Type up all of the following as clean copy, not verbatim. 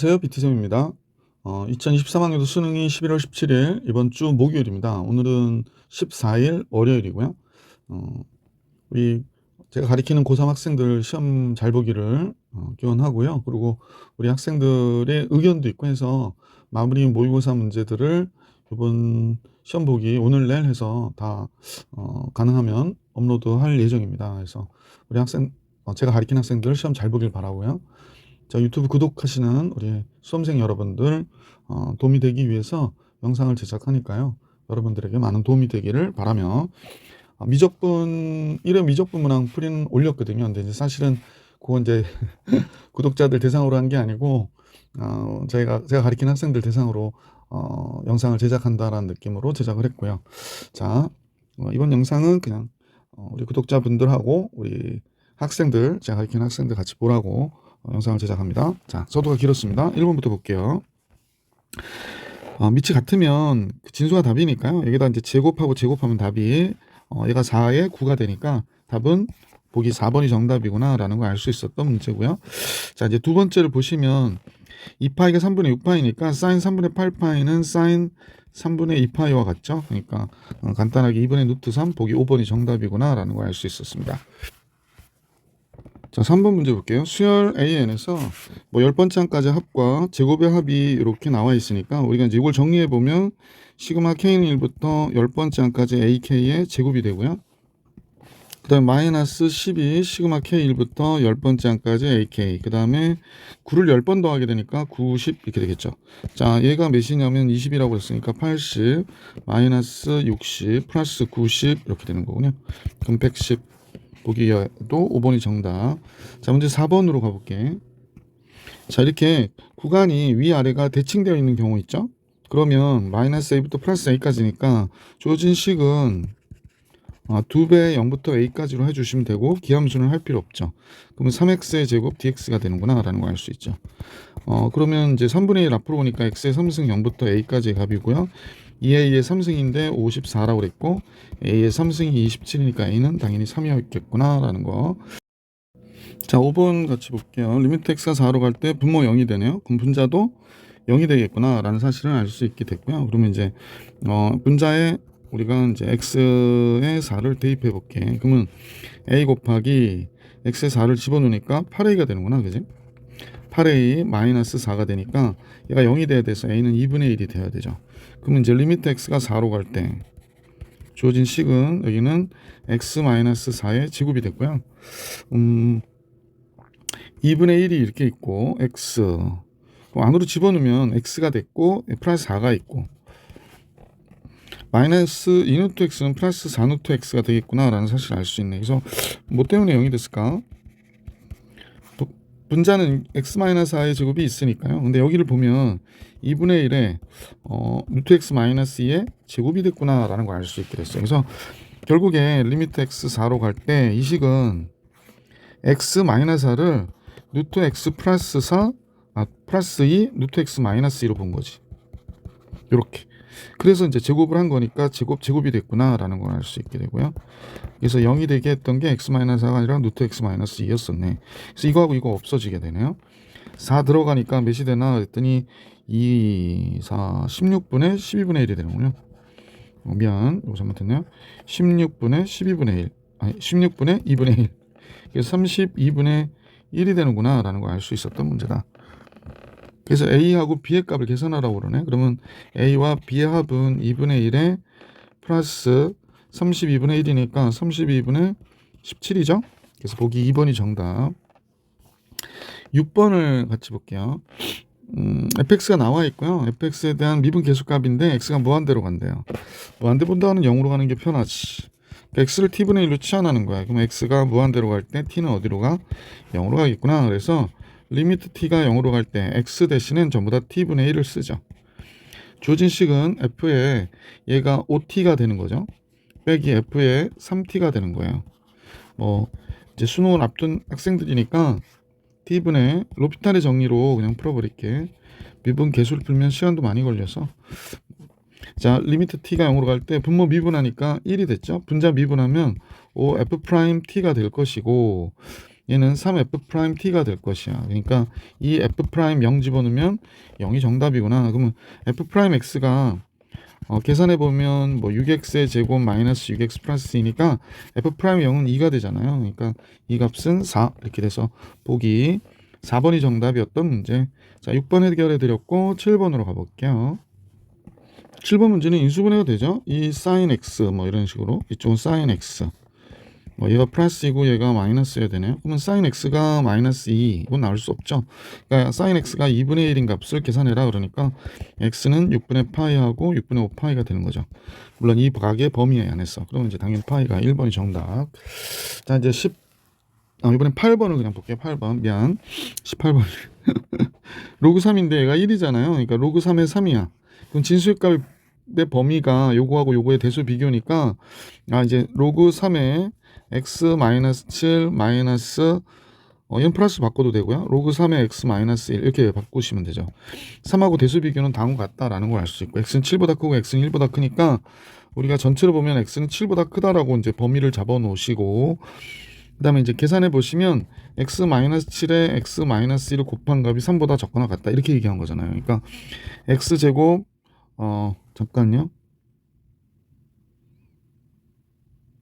안녕하세요. 비티sem입니다. 2023학년도 수능이 11월 17일 이번 주 목요일입니다. 오늘은 14일 월요일이고요. 어, 우리 제가 가리키는 고3 학생들 시험 잘 보기를 기원하고요. 그리고 우리 학생들의 의견도 있고 해서 마무리 모의고사 문제들을 이번 시험 보기 오늘 내일 해서 다 가능하면 업로드할 예정입니다. 그래서 우리 학생 제가 가리킨 학생들 시험 잘 보길 바라고요. 자, 유튜브 구독하시는 우리 수험생 여러분들 도움이 되기 위해서 영상을 제작하니까요. 여러분들에게 많은 도움이 되기를 바라며 미적분 1회 미적분 문항 풀이는 올렸거든요. 근데 이제 사실은 그건 이제 구독자들 대상으로 한 게 아니고 제가 가리킨 학생들 대상으로 영상을 제작한다라는 느낌으로 제작을 했고요. 자, 이번 영상은 그냥 우리 구독자분들하고 우리 학생들, 제가 가리킨 학생들 같이 보라고 영상을 제작합니다. 자, 서두가 길었습니다. 1번부터 볼게요. 밑이 같으면 진수가 답이니까요. 여기다 이제 제곱하고 제곱하면 답이 얘가 4에 9가 되니까 답은 보기 4번이 정답이구나 라는 걸 알 수 있었던 문제고요. 자, 이제 두 번째를 보시면 2파이가 3분의 6파이니까 사인 3분의 8파이는 사인 3분의 2파이와 같죠. 그러니까 간단하게 2분의 루트 3 보기 5번이 정답이구나 라는 걸 알 수 있었습니다. 자, 3번 문제 볼게요. 수열 AN에서 뭐 10번째 항까지 합과 제곱의 합이 이렇게 나와 있으니까 우리가 이제 이걸 정리해 보면 시그마 K는 1부터 10번째 항까지 AK의 제곱이 되고요. 그 다음에 마이너스 12 시그마 K1부터 10번째 항까지 AK. 그 다음에 9를 10번 더하게 되니까 90 이렇게 되겠죠. 자, 얘가 몇이냐면 20이라고 했으니까 80 마이너스 60 플러스 90 이렇게 되는 거군요. 그럼 110 보기에도 5번이 정답. 자, 문제 4번으로 가볼게. 자, 이렇게 구간이 위아래가 대칭되어 있는 경우 있죠. 그러면 마이너스 a부터 플러스 a까지니까 주어진 식은 2배 0부터 a까지로 해주시면 되고 기함수는 할 필요 없죠. 그러면 3x의 제곱 dx가 되는구나 라는 걸 알 수 있죠. 그러면 이제 3분의 1 앞으로 오니까 x의 3승 0부터 a까지의 값이고요. 2a의 3승인데 54라고 그랬고 a의 3승이 27이니까 a는 당연히 3이었겠구나 라는 거. 자, 5번 같이 볼게요. 리미트 x가 4로 갈 때 분모 0이 되네요. 그럼 분자도 0이 되겠구나 라는 사실을 알 수 있게 됐고요. 그러면 이제 분자에 우리가 이제 x의 4를 대입해 볼게. 그러면 a 곱하기 x의 4를 집어넣으니까 8a가 되는구나, 그지? 8a 마이너스 4가 되니까 얘가 0이 돼야 돼서 a는 2분의 1이 돼야 되죠. 그러면 이제 리미트 x가 4로 갈 때 주어진 식은 여기는 x 마이너스 4의 제곱이 됐고요. 2분의 1이 이렇게 있고 x 안으로 집어넣으면 x가 됐고 플러스 4가 있고 마이너스 2루트 x는 플러스 4루트 x가 되겠구나 라는 사실을 알 수 있네. 그래서 뭐 때문에 0이 됐을까? 분자는 x-4의 제곱이 있으니까요. 근데 여기를 보면 2분의 1에 루트 x 마이너스 2의 제곱이 됐구나 라는 걸 알 수 있게 됐어요. 그래서 결국에 리미트 x 4로 갈 때 이 식은 x 마이너스 4를 루트 x 플러스 4 플러스 2 루트 x 마이너스 2로 본 거지. 이렇게. 그래서 이제 제곱을 한 거니까 제곱이 됐구나 라는 걸 알 수 있게 되고요. 그래서 0이 되게 했던 게 x-4가 아니라 루트 x-2였었네. 그래서 이거하고 이거 없어지게 되네요. 4 들어가니까 몇이 되나 그랬더니 2, 4, 16분의 12분의 1이 되는군요. 미안, 이거 잘못했네요. 16분의 12분의 1 아니 16분의 2분의 1 그래서 32분의 1이 되는구나 라는 걸 알 수 있었던 문제다. 그래서 A하고 B의 값을 계산하라고 그러네. 그러면 A와 B의 합은 2분의 1에 플러스 32분의 1이니까 32분의 17이죠. 그래서 보기 2번이 정답. 6번을 같이 볼게요. fx가 나와 있고요. fx에 대한 미분 계수값인데 x가 무한대로 간대요. 무한대보다는 0으로 가는 게 편하지. 그러니까 x를 t분의 1로 치환하는 거야. 그럼 x가 무한대로 갈 때 t는 어디로 가? 0으로 가겠구나. 그래서 리미트 t가 0으로 갈 때 x 대신은 전부 다 t분의 1을 쓰죠. 주어진 식은 f에 얘가 5t가 되는 거죠. 빼기 f에 3t가 되는 거예요. 뭐 이제 수능을 앞둔 학생들이니까 t분의 로피탈의 정리로 그냥 풀어버릴게. 미분 계수를 풀면 시간도 많이 걸려서. 자, 리미트 t가 0으로 갈 때 분모 미분하니까 1이 됐죠. 분자 미분하면 5 f 프라임 t가 될 것이고 얘는 3F'T가 될 것이야. 그러니까 이 F' 0 집어넣으면 0이 정답이구나. 그러면 F'X가 계산해보면 뭐 6x의 제곱 마이너스 6x 플러스 2니까 F'0은 2가 되잖아요. 그러니까 이 값은 4 이렇게 돼서 보기 4번이 정답이었던 문제. 자, 6번 해결해 드렸고 7번으로 가볼게요. 7번 문제는 인수분해가 되죠. 이 sin x 뭐 이런 식으로 이쪽은 sin x 뭐 얘가 플러스이고 얘가 마이너스여야 되네요. 그러면 sin x가 마이너스 2 이건 나올 수 없죠. 그러니까 sin x가 2분의 1인 값을 계산해라 그러니까 x는 6분의 파이하고 6분의 5 파이가 되는 거죠. 물론 이 각의 범위 안에서. 그러면 이제 당연히 파이가 1번이 정답. 자 이제 이번엔 8번을 그냥 볼게요. 8번 미안 18번 로그 3인데 얘가 1이잖아요. 그러니까 로그 3의 3이야. 그럼 진수의 값의 범위가 요거하고 요거의 대수 비교니까 이제 로그 3의 x 마이너스 7 마이너스 얘는 플러스 바꿔도 되고요. 로그 3의 x 마이너스 1 이렇게 바꾸시면 되죠. 3하고 대수 비교는 다음과 같다라는 걸 알 수 있고 x는 7보다 크고 x는 1보다 크니까 우리가 전체로 보면 x는 7보다 크다라고 이제 범위를 잡아 놓으시고 그다음에 이제 계산해 보시면 x 마이너스 7에 x 마이너스 1을 곱한 값이 3보다 적거나 같다 이렇게 얘기한 거잖아요. 그러니까 x 제곱 잠깐요.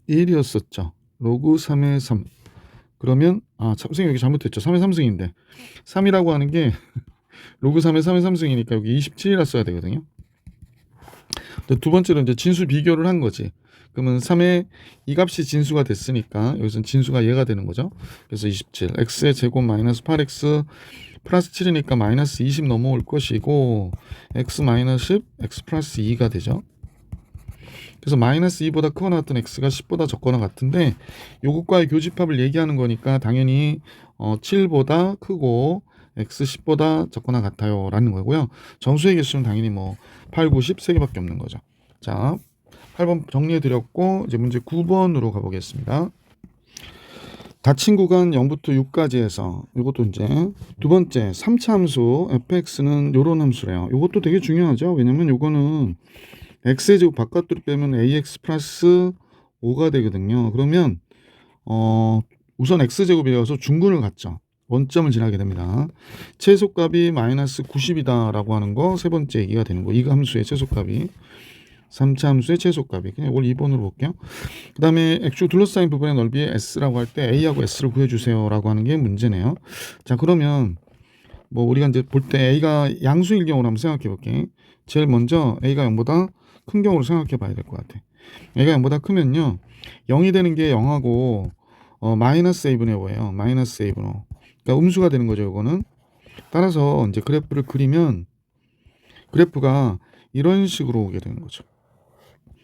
1이었었죠. 로그 3의 3. 그러면 선생님 여기 잘못했죠. 3의 3승인데 3이라고 하는 게 로그 3의 3의 3승이니까 여기 27이라 써야 되거든요. 두 번째로 이제 진수 비교를 한 거지. 그러면 3의 이 값이 진수가 됐으니까 여기서는 진수가 얘가 되는 거죠. 그래서 27. x의 제곱 마이너스 8x 플러스 7이니까 마이너스 20 넘어올 것이고 x 마이너스 10 x 플러스 2가 되죠. 그래서 마이너스 2보다 크거나 같은 x가 10보다 적거나 같은데 요것과의 교집합을 얘기하는 거니까 당연히 7보다 크고 x 10보다 적거나 같아요 라는 거고요. 정수의 개수는 당연히 뭐 8, 9, 10 3개밖에 없는 거죠. 자 8번 정리해 드렸고 이제 문제 9번으로 가보겠습니다. 닫힌 구간 0부터 6까지 해서 이것도 이제 두 번째 3차 함수 fx는 요런 함수래요. 이것도 되게 중요하죠. 왜냐면 요거는 x의 제곱 바깥으로 빼면 ax 플러스 5가 되거든요. 그러면 우선 x제곱이라서 중근을 갖죠. 원점을 지나게 됩니다. 최소값이 마이너스 90이다 라고 하는 거 세 번째 얘기가 되는 거. 이 함수의 최소값이 3차 함수의 최소값이 그냥 이걸 2번으로 볼게요. 그 다음에 x축 둘러싸인 부분의 넓이의 s라고 할 때 a하고 s를 구해주세요 라고 하는 게 문제네요. 자 그러면 뭐 우리가 이제 볼 때 a가 양수일 경우로 한번 생각해 볼게. 제일 먼저 a가 0보다 큰 경우로 생각해 봐야 될 것 같아. a가 0보다 크면요 0이 되는 게 0하고 마이너스 a분의 5예요. 마이너스 a분의 5. 그러니까 음수가 되는 거죠. 이거는. 따라서 이제 그래프를 그리면 그래프가 이런 식으로 오게 되는 거죠.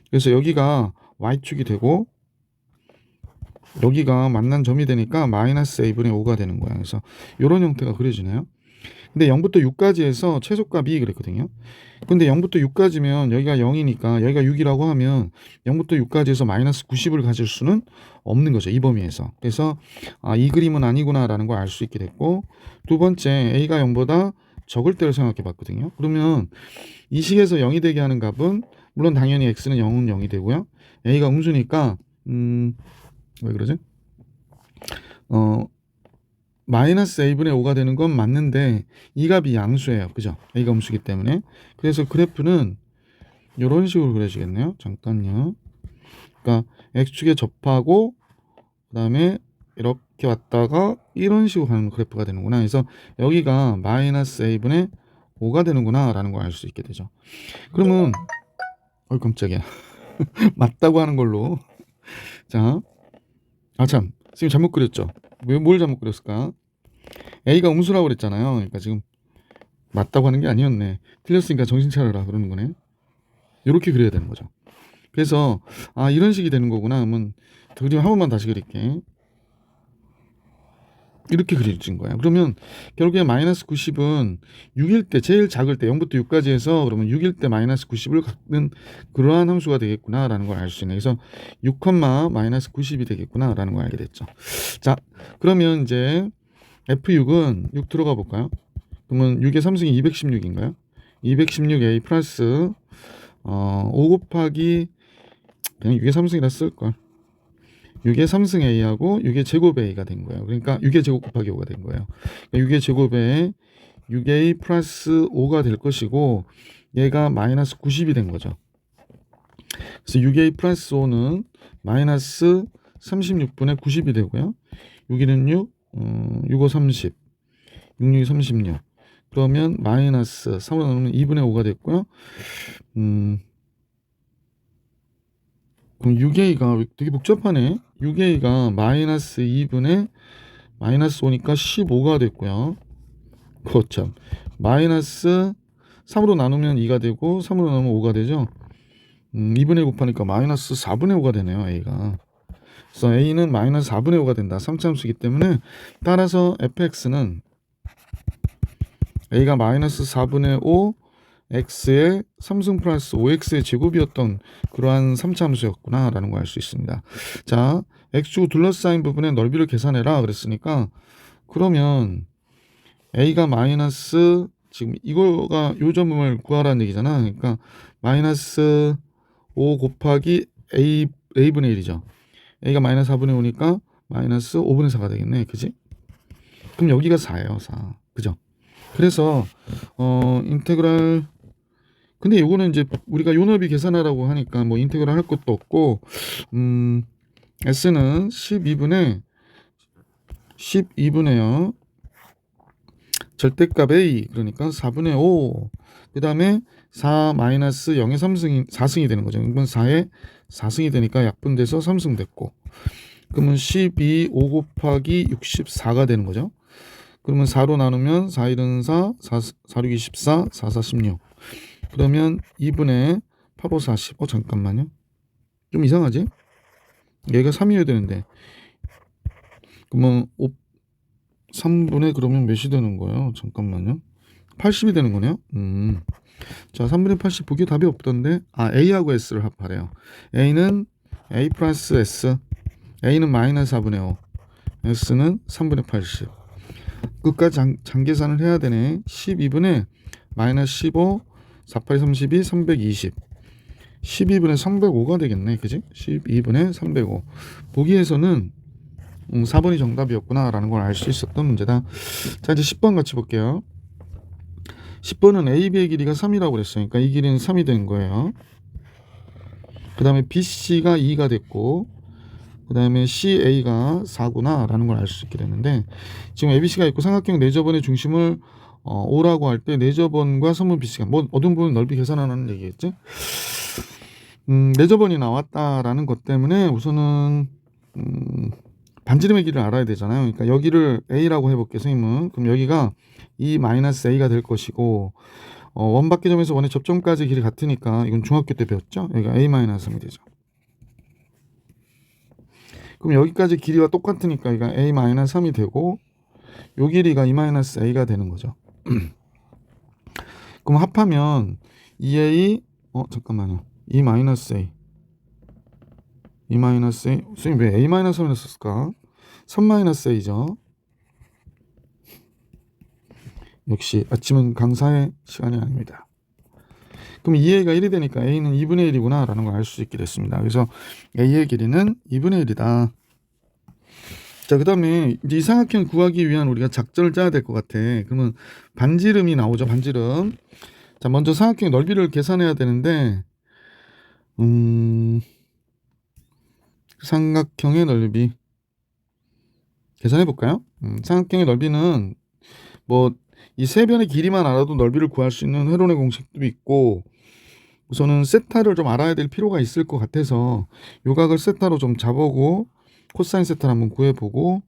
그래서 여기가 y축이 되고 여기가 만난 점이 되니까 마이너스 a분의 5가 되는 거야. 그래서 이런 형태가 그려지네요. 근데 0부터 6까지 해서 최소값이 그랬거든요. 근데 0부터 6까지면 여기가 0이니까 여기가 6이라고 하면 0부터 6까지 해서 마이너스 90을 가질 수는 없는 거죠. 이 범위에서. 그래서 이 그림은 아니구나 라는 걸 알 수 있게 됐고 두 번째 a가 0보다 적을 때를 생각해 봤거든요. 그러면 이 식에서 0이 되게 하는 값은 물론 당연히 x는 0은 0이 되고요. a가 음수니까 왜 그러지? 마이너스 a분의 5가 되는 건 맞는데 이 값이 양수예요. 그죠? a가 음수기 때문에. 그래서 그래프는 이런 식으로 그려지겠네요. 잠깐요. 그러니까 x축에 접하고 그 다음에 이렇게 왔다가 이런 식으로 가는 그래프가 되는구나. 그래서 여기가 마이너스 a분의 5가 되는구나 라는 걸 알 수 있게 되죠. 그러면 깜짝이야. 맞다고 하는 걸로. 자, 참 선생님 잘못 그렸죠. 뭘 잘못 그렸을까? a가 음수라고 그랬잖아요. 그러니까 지금 맞다고 하는 게 아니었네. 틀렸으니까 정신 차려라 그러는 거네. 이렇게 그려야 되는 거죠. 그래서 이런 식이 되는 거구나. 그러면 그림 한 번만 다시 그릴게. 이렇게 그려진 거야. 그러면 결국에 마이너스 90은 6일 때 제일 작을 때 0부터 6까지 해서 그러면 6일 때 마이너스 90을 갖는 그러한 함수가 되겠구나 라는 걸 알 수 있네. 그래서 6, 마이너스 90이 되겠구나 라는 걸 알게 됐죠. 자 그러면 이제 F6은 6 들어가 볼까요? 그러면 6의 3승이 216인가요? 216A 플러스 5 곱하기 그냥 6의 3승이라 쓸걸. 6의 3승 a하고 6의 제곱 a가 된 거예요. 그러니까 6의 제곱 곱하기 5가 된 거예요. 그러니까 6의 제곱에 6a 플러스 5가 될 것이고 얘가 마이너스 90이 된 거죠. 그래서 6a 플러스 5는 마이너스 36분의 90이 되고요. 6일은 6, 6, 5, 30, 6, 6, 36. 그러면 마이너스 3으로 나누면 2분의 5가 됐고요. 그럼 6a가 되게 복잡하네. 6a가 마이너스 2분의 마이너스 5니까 15가 됐고요. 그렇죠. 마이너스 3으로 나누면 2가 되고 3으로 나누면 5가 되죠. 2분의 1 곱하니까 마이너스 4분의 5가 되네요. a가. 그래서 a는 마이너스 4분의 5가 된다. 3차함수이기 때문에 따라서 fx는 a가 마이너스 4분의 5 x의 3승 플러스 5x의 제곱이었던 그러한 3차함수였구나 라는 걸 알 수 있습니다. 자, x축 둘러싸인 부분의 넓이를 계산해라 그랬으니까 그러면 a가 마이너스 지금 이거가 요 점을 구하라는 얘기잖아. 그러니까 마이너스 5 곱하기 a분의 1이죠. a가 마이너스 4분의 5니까 마이너스 5분의 4가 되겠네. 그지? 그럼 여기가 4예요. 4. 그죠? 그래서 인테그랄 근데 요거는 이제 우리가 요 넓이 계산하라고 하니까 뭐 인테그랄 할 것도 없고 s는 12분의 절대값 a 그러니까 4분의 5. 그다음에 4 마이너스 0의 3승이 4승이 되는 거죠. 이건 4의 4승이 되니까 약분돼서 3승 됐고. 그러면 12 5 곱하기 64가 되는 거죠. 그러면 4로 나누면 4, 1은 4, 4, 6, 24, 4, 4, 16. 그러면 2분의 8, 5, 40. 잠깐만요. 좀 이상하지? 얘가 3이어야 되는데. 그러면 3분의 그러면 몇이 되는 거예요? 잠깐만요. 80이 되는 거네요. 자, 3분의 80 보기 답이 없던데. A하고 S를 합하래요. A는 A 플러스 S. A는 마이너스 4분의 5. S는 3분의 80. 끝까지 장계산을 해야 되네. 12분의 마이너스 15, 48, 32, 320. 12분의 305가 되겠네. 그지? 12분의 305. 보기에서는 4번이 정답이었구나 라는 걸 알 수 있었던 문제다. 자, 이제 10번 같이 볼게요. 10번은 AB의 길이가 3이라고 그랬어요. 그러니까 이 길이는 3이 된 거예요. 그 다음에 BC가 2가 됐고 그 다음에 CA가 4구나 라는 걸 알 수 있게 됐는데 지금 ABC가 있고 삼각형 내저번의 중심을 5라고 할 때 내저번과 선분 BC가 뭐 어떤 부분 넓이 계산하는 얘기겠지? 내저번이 나왔다라는 것 때문에 우선은 반지름의 길이를 알아야 되잖아요. 그러니까 여기를 A라고 해볼게요. 선생님은. 그럼 여기가 2-A가 될 것이고 원밖의 점에서 원의 접점까지 길이 같으니까 이건 중학교 때 배웠죠. 여기가 A-3이 되죠. 그럼 여기까지 길이와 똑같으니까 이거 A-3이 되고 요 길이가 2-A가 되는 거죠. 그럼 합하면 2A 잠깐만요. 2-A 2-A 선생님 왜 A-3을 썼을까? 3-A죠. 역시 아침은 강사의 시간이 아닙니다. 그럼 2A가 1이 되니까 A는 2분의 1이구나 라는 걸 알 수 있게 됐습니다. 그래서 A의 길이는 2분의 1이다. 자, 그 다음에 이제 이 삼각형 구하기 위한 우리가 작전을 짜야 될 것 같아. 그러면 반지름이 나오죠. 반지름. 자, 먼저 삼각형의 넓이를 계산해야 되는데 삼각형의 넓이 계산해 볼까요? 삼각형의 넓이는 뭐 이 세 변의 길이만 알아도 넓이를 구할 수 있는 회론의 공식도 있고 우선은 세타를 좀 알아야 될 필요가 있을 것 같아서 요각을 세타로 좀 잡아보고 코사인 세타를 한번 구해보고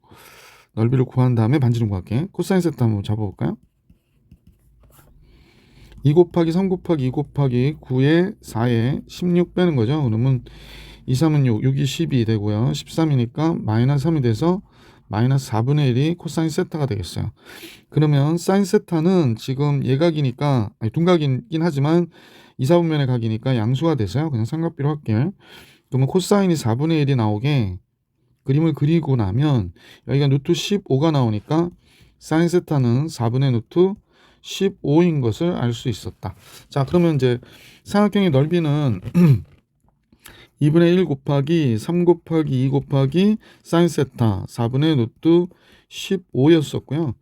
넓이를 구한 다음에 반지름 구할게. 코사인 세타 한번 잡아볼까요? 2 곱하기 3 곱하기 2 곱하기 9에 4에 16 빼는 거죠. 그러면 2, 3은 6, 6이 12 되고요. 13이니까 마이너스 3이 돼서 마이너스 4분의 1이 코사인 세타가 되겠어요. 그러면 사인 세타는 지금 예각이니까 둔각이긴 하지만 2, 4분면의 각이니까 양수가 돼서요. 그냥 삼각비로 할게요. 그러면 코사인이 4분의 1이 나오게 그림을 그리고 나면 여기가 루트 15가 나오니까 사인 세타는 4분의 루트 15인 것을 알 수 있었다. 자, 그러면 이제 삼각형의 넓이는 2분의 1 곱하기 3 곱하기 2 곱하기 사인 세타 4분의 루트 15였었고요.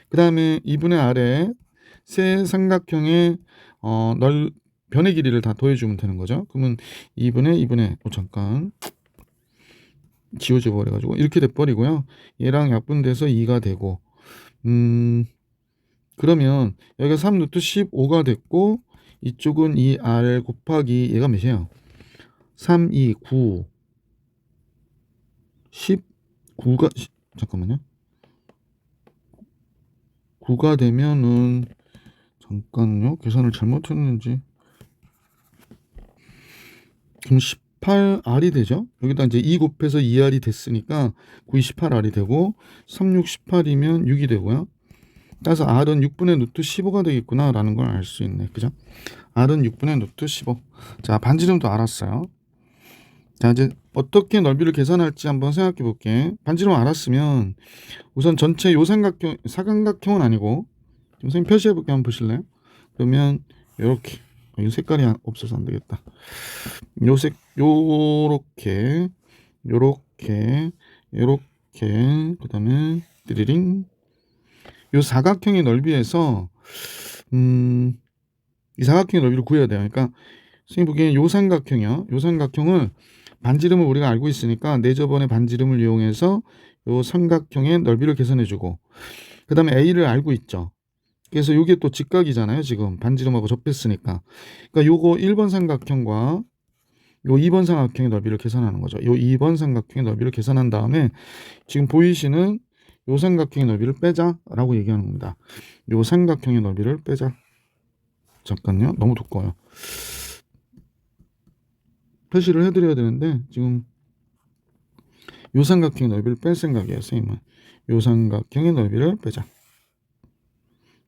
그 다음에 2분의 아래 세 삼각형의 변의 길이를 다 더해주면 되는 거죠. 그러면 2분의 잠깐 지워져 버려가지고 이렇게 돼버리고요. 얘랑 약분돼서 2가 되고 그러면 여기가 3 루트 15가 됐고 이쪽은 2r 곱하기 얘가 몇이에요? 3, 2, 9 19가 잠깐만요. 9가 되면은 잠깐요. 계산을 잘못했는지 그럼 18r이 되죠. 여기다 이제 2 곱해서 2r이 됐으니까 9, 18r이 되고 3, 6, 18이면 6이 되고요. 따라서 r은 6분의 루트 15가 되겠구나 라는 걸 알 수 있네. 그죠? r은 6분의 루트 15. 자, 반지름도 알았어요. 자, 이제 어떻게 넓이를 계산할지 한번 생각해 볼게. 반지름 알았으면 우선 전체 요 사각형은 아니고 선생님 표시해 볼게. 한번 보실래요? 그러면 요렇게 이 색깔이 없어서 안 되겠다. 요렇게 그다음에 띠리링 요 사각형의 넓이에서 이 사각형의 넓이를 구해야 돼요. 그러니까 선생님 보기엔 요 삼각형이요. 요 삼각형을 반지름을 우리가 알고 있으니까 내저번의 반지름을 이용해서 요 삼각형의 넓이를 계산해주고 그 다음에 A를 알고 있죠. 그래서 요게 또 직각이잖아요. 지금 반지름하고 접했으니까. 그러니까 요거 1번 삼각형과 요 2번 삼각형의 넓이를 계산하는 거죠. 요 2번 삼각형의 넓이를 계산한 다음에 지금 보이시는 요 삼각형의 넓이를 빼자라고 얘기하는 겁니다. 요 삼각형의 넓이를 빼자. 잠깐요. 너무 두꺼워요. 표시를 해드려야 되는데 지금 요 삼각형의 넓이를 뺄 생각이에요. 선생님은. 요 삼각형의 넓이를 빼자.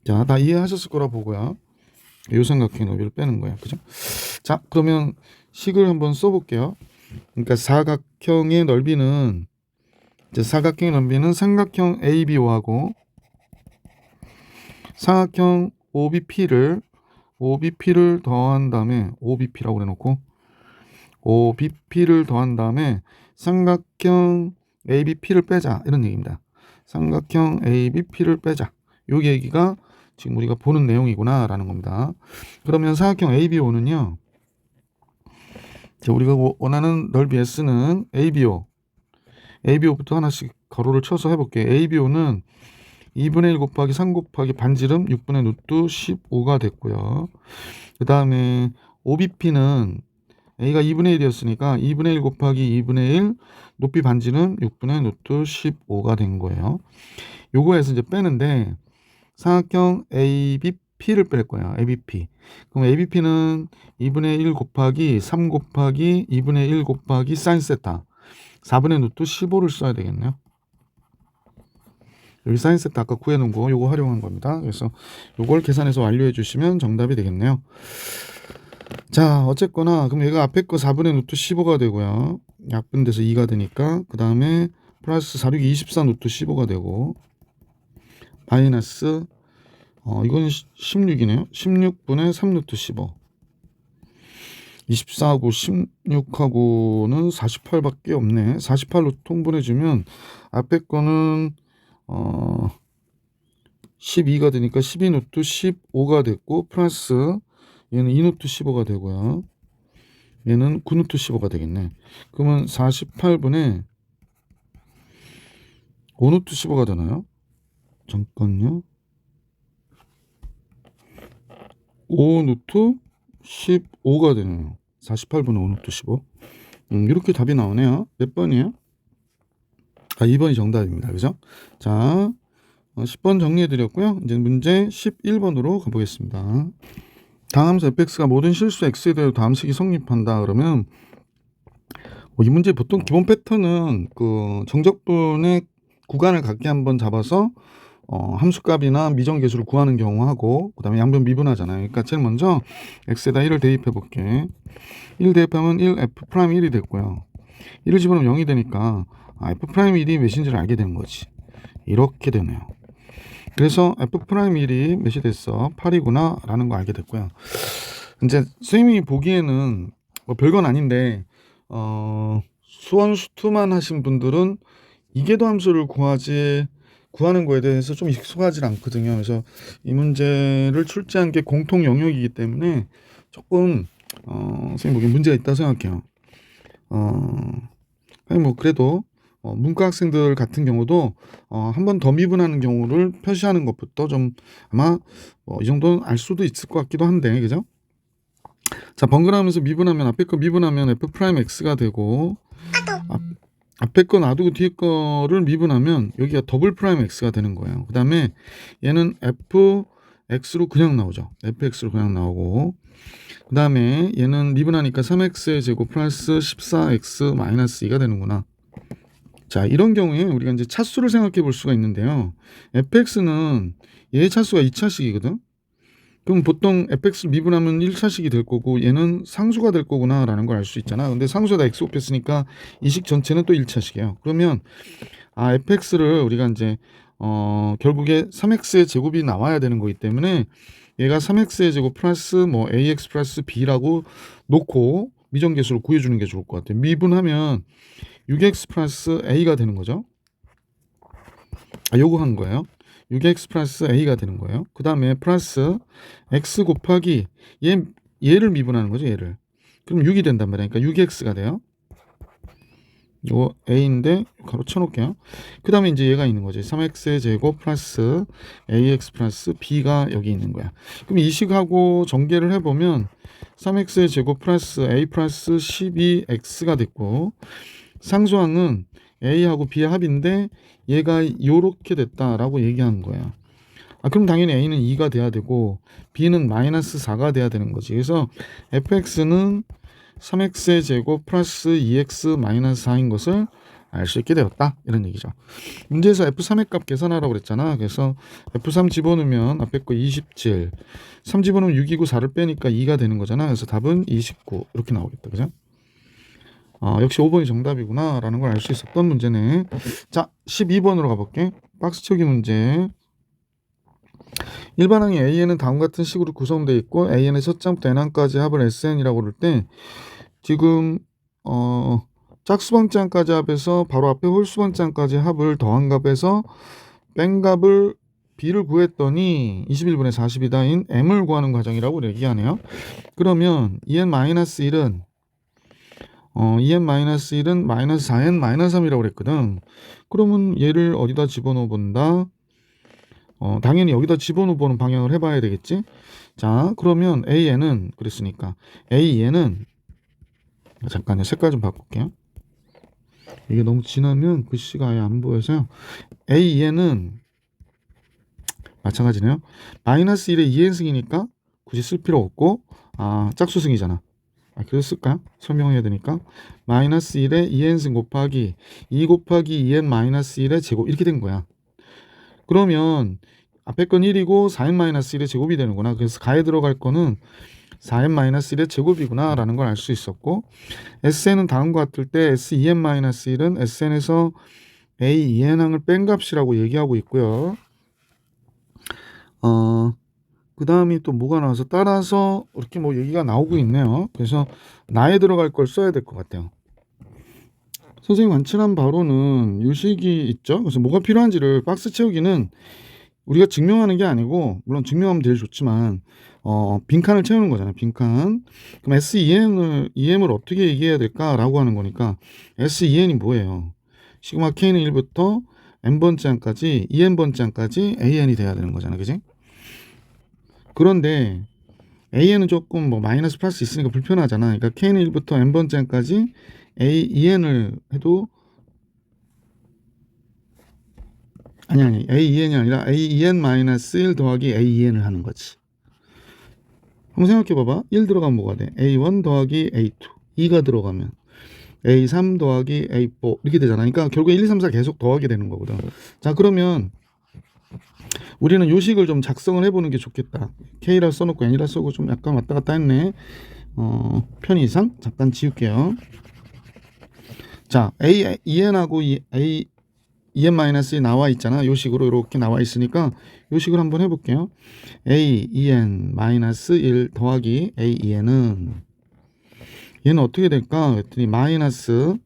자, 다 이해하셨을 거라 보고요. 요 삼각형의 넓이를 빼는 거예요. 그죠? 자, 그러면 식을 한번 써볼게요. 그러니까 사각형의 넓이는 삼각형 ABO하고 사각형 OBP를 더한 다음에 OBP라고 그래놓고 OBP를 더한 다음에 삼각형 ABP를 빼자 이런 얘기입니다. 삼각형 ABP를 빼자. 요 얘기가 지금 우리가 보는 내용이구나 라는 겁니다. 그러면 사각형 ABO는요. 우리가 원하는 넓이 S는 ABO부터 하나씩 가로를 쳐서 해볼게요. ABO는 2분의 1 곱하기 3 곱하기 반지름 6분의 루트 15가 됐고요. 그 다음에 OBP는 A가 2분의 1이었으니까 2분의 1 곱하기 2분의 1 높이 반지름 6분의 루트 15가 된 거예요. 요거에서 이제 빼는데 사각형 ABP를 뺄 거예요. ABP. 그럼 ABP는 2분의 1 곱하기 3 곱하기 2분의 1 곱하기 사인 세타 4분의 루트 15를 써야 되겠네요. 여기 사인 세타 아까 구해놓은 거 요거 활용한 겁니다. 그래서 요걸 계산해서 완료해 주시면 정답이 되겠네요. 자, 어쨌거나 그럼 얘가 앞에 거 4분의 루트 15가 되고요. 약분돼서 2가 되니까 그 다음에 플러스 4, 6, 24 루트 15가 되고 마이너스 이건 16이네요. 16분의 3 루트 15 24하고 16하고는 48밖에 없네. 48로 통분해주면 앞에 거는 12가 되니까 12 루트 15가 됐고 플러스 얘는 2 루트 15가 되고요. 얘는 9 루트 15가 되겠네. 그러면 48분의 5 루트 15가 되나요? 잠깐요. 5 루트 15가 되네요. 48분의 5 루트 15. 이렇게 답이 나오네요. 몇 번이에요? 2번이 정답입니다. 그죠? 자, 10번 정리해 드렸고요. 이제 문제 11번으로 가보겠습니다. 다함수 fx가 모든 실수 x에 대해 다함식이 성립한다 그러면 이 문제 보통 기본 패턴은 그 정적분의 구간을 각기 한번 잡아서 함수값이나 미정계수를 구하는 경우하고 그 다음에 양변 미분하잖아요. 그러니까 제일 먼저 x에다 1을 대입해 볼게. 1 대입하면 1 f'1이 됐고요. 1을 집어넣으면 0이 되니까 f'1이 몇인지를 알게 되는 거지. 이렇게 되네요. 그래서 f'1이 몇이 됐어? 8이구나 라는 거 알게 됐고요. 이제 선생님이 보기에는 뭐 별건 아닌데 수원 수투만 하신 분들은 이계도 함수를 구하는 거에 대해서 좀 익숙하지 않거든요. 그래서 이 문제를 출제한 게 공통 영역이기 때문에 조금 선생님 보기엔 문제가 있다고 생각해요. 아니 뭐 그래도 문과 학생들 같은 경우도 한 번 더 미분하는 경우를 표시하는 것부터 좀 아마 이 정도는 알 수도 있을 것 같기도 한데, 그죠? 자, 번갈아가면서 미분하면 앞에 거 미분하면 f 프라임 x가 되고 앞에 거 놔두고 뒤에 거를 미분하면 여기가 더블 프라임 x가 되는 거예요. 그 다음에 얘는 fx로 그냥 나오죠. fx로 그냥 나오고, 그 다음에 얘는 미분하니까 3x의 제곱 플러스 14x 마이너스 2가 되는구나. 자, 이런 경우에 우리가 이제 차수를 생각해 볼 수가 있는데요. fx는 얘의 차수가 2차식이거든. 그럼 보통 fx를 미분하면 1차식이 될 거고 얘는 상수가 될 거구나 라는 걸 알 수 있잖아. 근데 상수에다 x 곱했으니까 이 식 전체는 또 1차식이에요. 그러면 fx를 우리가 이제 결국에 3x의 제곱이 나와야 되는 거기 때문에 얘가 3x의 제곱 플러스 뭐 ax 플러스 b라고 놓고 미정계수를 구해주는 게 좋을 것 같아요. 미분하면 6x 플러스 a가 되는 거죠. 요거 한 거예요. 6x 플러스 a가 되는 거예요. 그 다음에 플러스 x 곱하기 얘를 미분하는 거죠. 얘를. 그럼 6이 된단 말이야. 그러니까 6x가 돼요. 요 a인데 가로 쳐놓을게요. 그 다음에 이제 얘가 있는 거지. 3x의 제곱 플러스 ax 플러스 b가 여기 있는 거야. 그럼 이 식하고 전개를 해보면 3x의 제곱 플러스 a 플러스 12x가 됐고, 상수항은 a하고 b의 합인데 얘가 요렇게 됐다라고 얘기하는 거예요. 그럼 당연히 a는 2가 돼야 되고 b는 마이너스 4가 돼야 되는 거지. 그래서 fx는 3x의 제곱 플러스 2x 마이너스 4인 것을 알 수 있게 되었다, 이런 얘기죠. 문제에서 f3의 값 계산하라고 그랬잖아. 그래서 f3 집어넣으면 앞에 거 27, 3 집어넣으면 6이고 4를 빼니까 2가 되는 거잖아. 그래서 답은 29 이렇게 나오겠다. 그죠? 역시 5번이 정답이구나 라는 걸 알 수 있었던 문제네. 자, 12번으로 가볼게. 박스 채우기 문제. 일반항이 AN은 다음과 같은 식으로 구성되어 있고 AN의 첫 장부터 n항까지 합을 SN이라고 그럴 때, 지금 짝수번째항까지 합해서 바로 앞에 홀수번째항까지 합을 더한 값에서 뺀 값을 b를 구했더니 21분의 42다인 m을 구하는 과정이라고 얘기하네요. 그러면 en-1은 en-1은 마이너스 4n 마이너스 3이라고 그랬거든. 그러면 얘를 어디다 집어넣어 본다? 당연히 여기다 집어넣어 보는 방향을 해봐야 되겠지. 자, 그러면 an은 그랬으니까 an은 잠깐요, 색깔 좀 바꿀게요. 이게 너무 진하면 글씨가 아예 안 보여서요. an은 마찬가지네요. 마이너스 1의 2n승이니까 굳이 쓸 필요 없고, 짝수승이잖아. 그래서 쓸까요? 설명해야 되니까. 마이너스 1의 2n승 곱하기 2 곱하기 2n 마이너스 1의 제곱, 이렇게 된 거야. 그러면 앞에 건 1이고 4n-1의 제곱이 되는구나. 그래서 가에 들어갈 거는 4n-1의 제곱이구나 라는 걸 알 수 있었고, SN은 다음과 같을 때 SEN-1은 SN에서 AEN항을 뺀 값이라고 얘기하고 있고요. 그 다음이 또 뭐가 나와서 따라서 이렇게 뭐 얘기가 나오고 있네요. 그래서 나에 들어갈 걸 써야 될 것 같아요. 선생님 관찰한 바로는 요식이 있죠. 그래서 뭐가 필요한지를 박스 채우기는 우리가 증명하는 게 아니고, 물론 증명하면 제일 좋지만 빈칸을 채우는 거잖아요. 빈칸. 그럼 SEM을 어떻게 얘기해야 될까라고 하는 거니까, SEN이 뭐예요? 시그마 K는 1부터 n번째 항까지 2n번째 항까지 AN이 돼야 되는 거잖아요. 그지? 그런데 AN은 조금 뭐 마이너스 플러스 있으니까 불편하잖아. 그러니까 K는 1부터 n번째 항까지 AEN을 해도 아니 AEN이 아니라 AEN-1 더하기 AEN을 하는 거지. 한번 생각해 봐봐. 1 들어가면 뭐가 돼? A1 더하기 A2. 2가 들어가면 A3 더하기 A4 이렇게 되잖아. 그러니까 결국 1, 2, 3, 4 계속 더하게 되는 거거든. 자, 그러면 우리는 요식을 좀 작성을 해보는 게 좋겠다. K라 써놓고 N이라 쓰고 좀 약간 왔다 갔다 했네. 편의상 잠깐 지울게요. 자, EN하고 EN-1 나와 있잖아. 요식으로 이렇게 나와 있으니까 요식을 한번 해볼게요. AEN-1 더하기 AEN은 얘는 어떻게 될까? 그랬더니 마이너스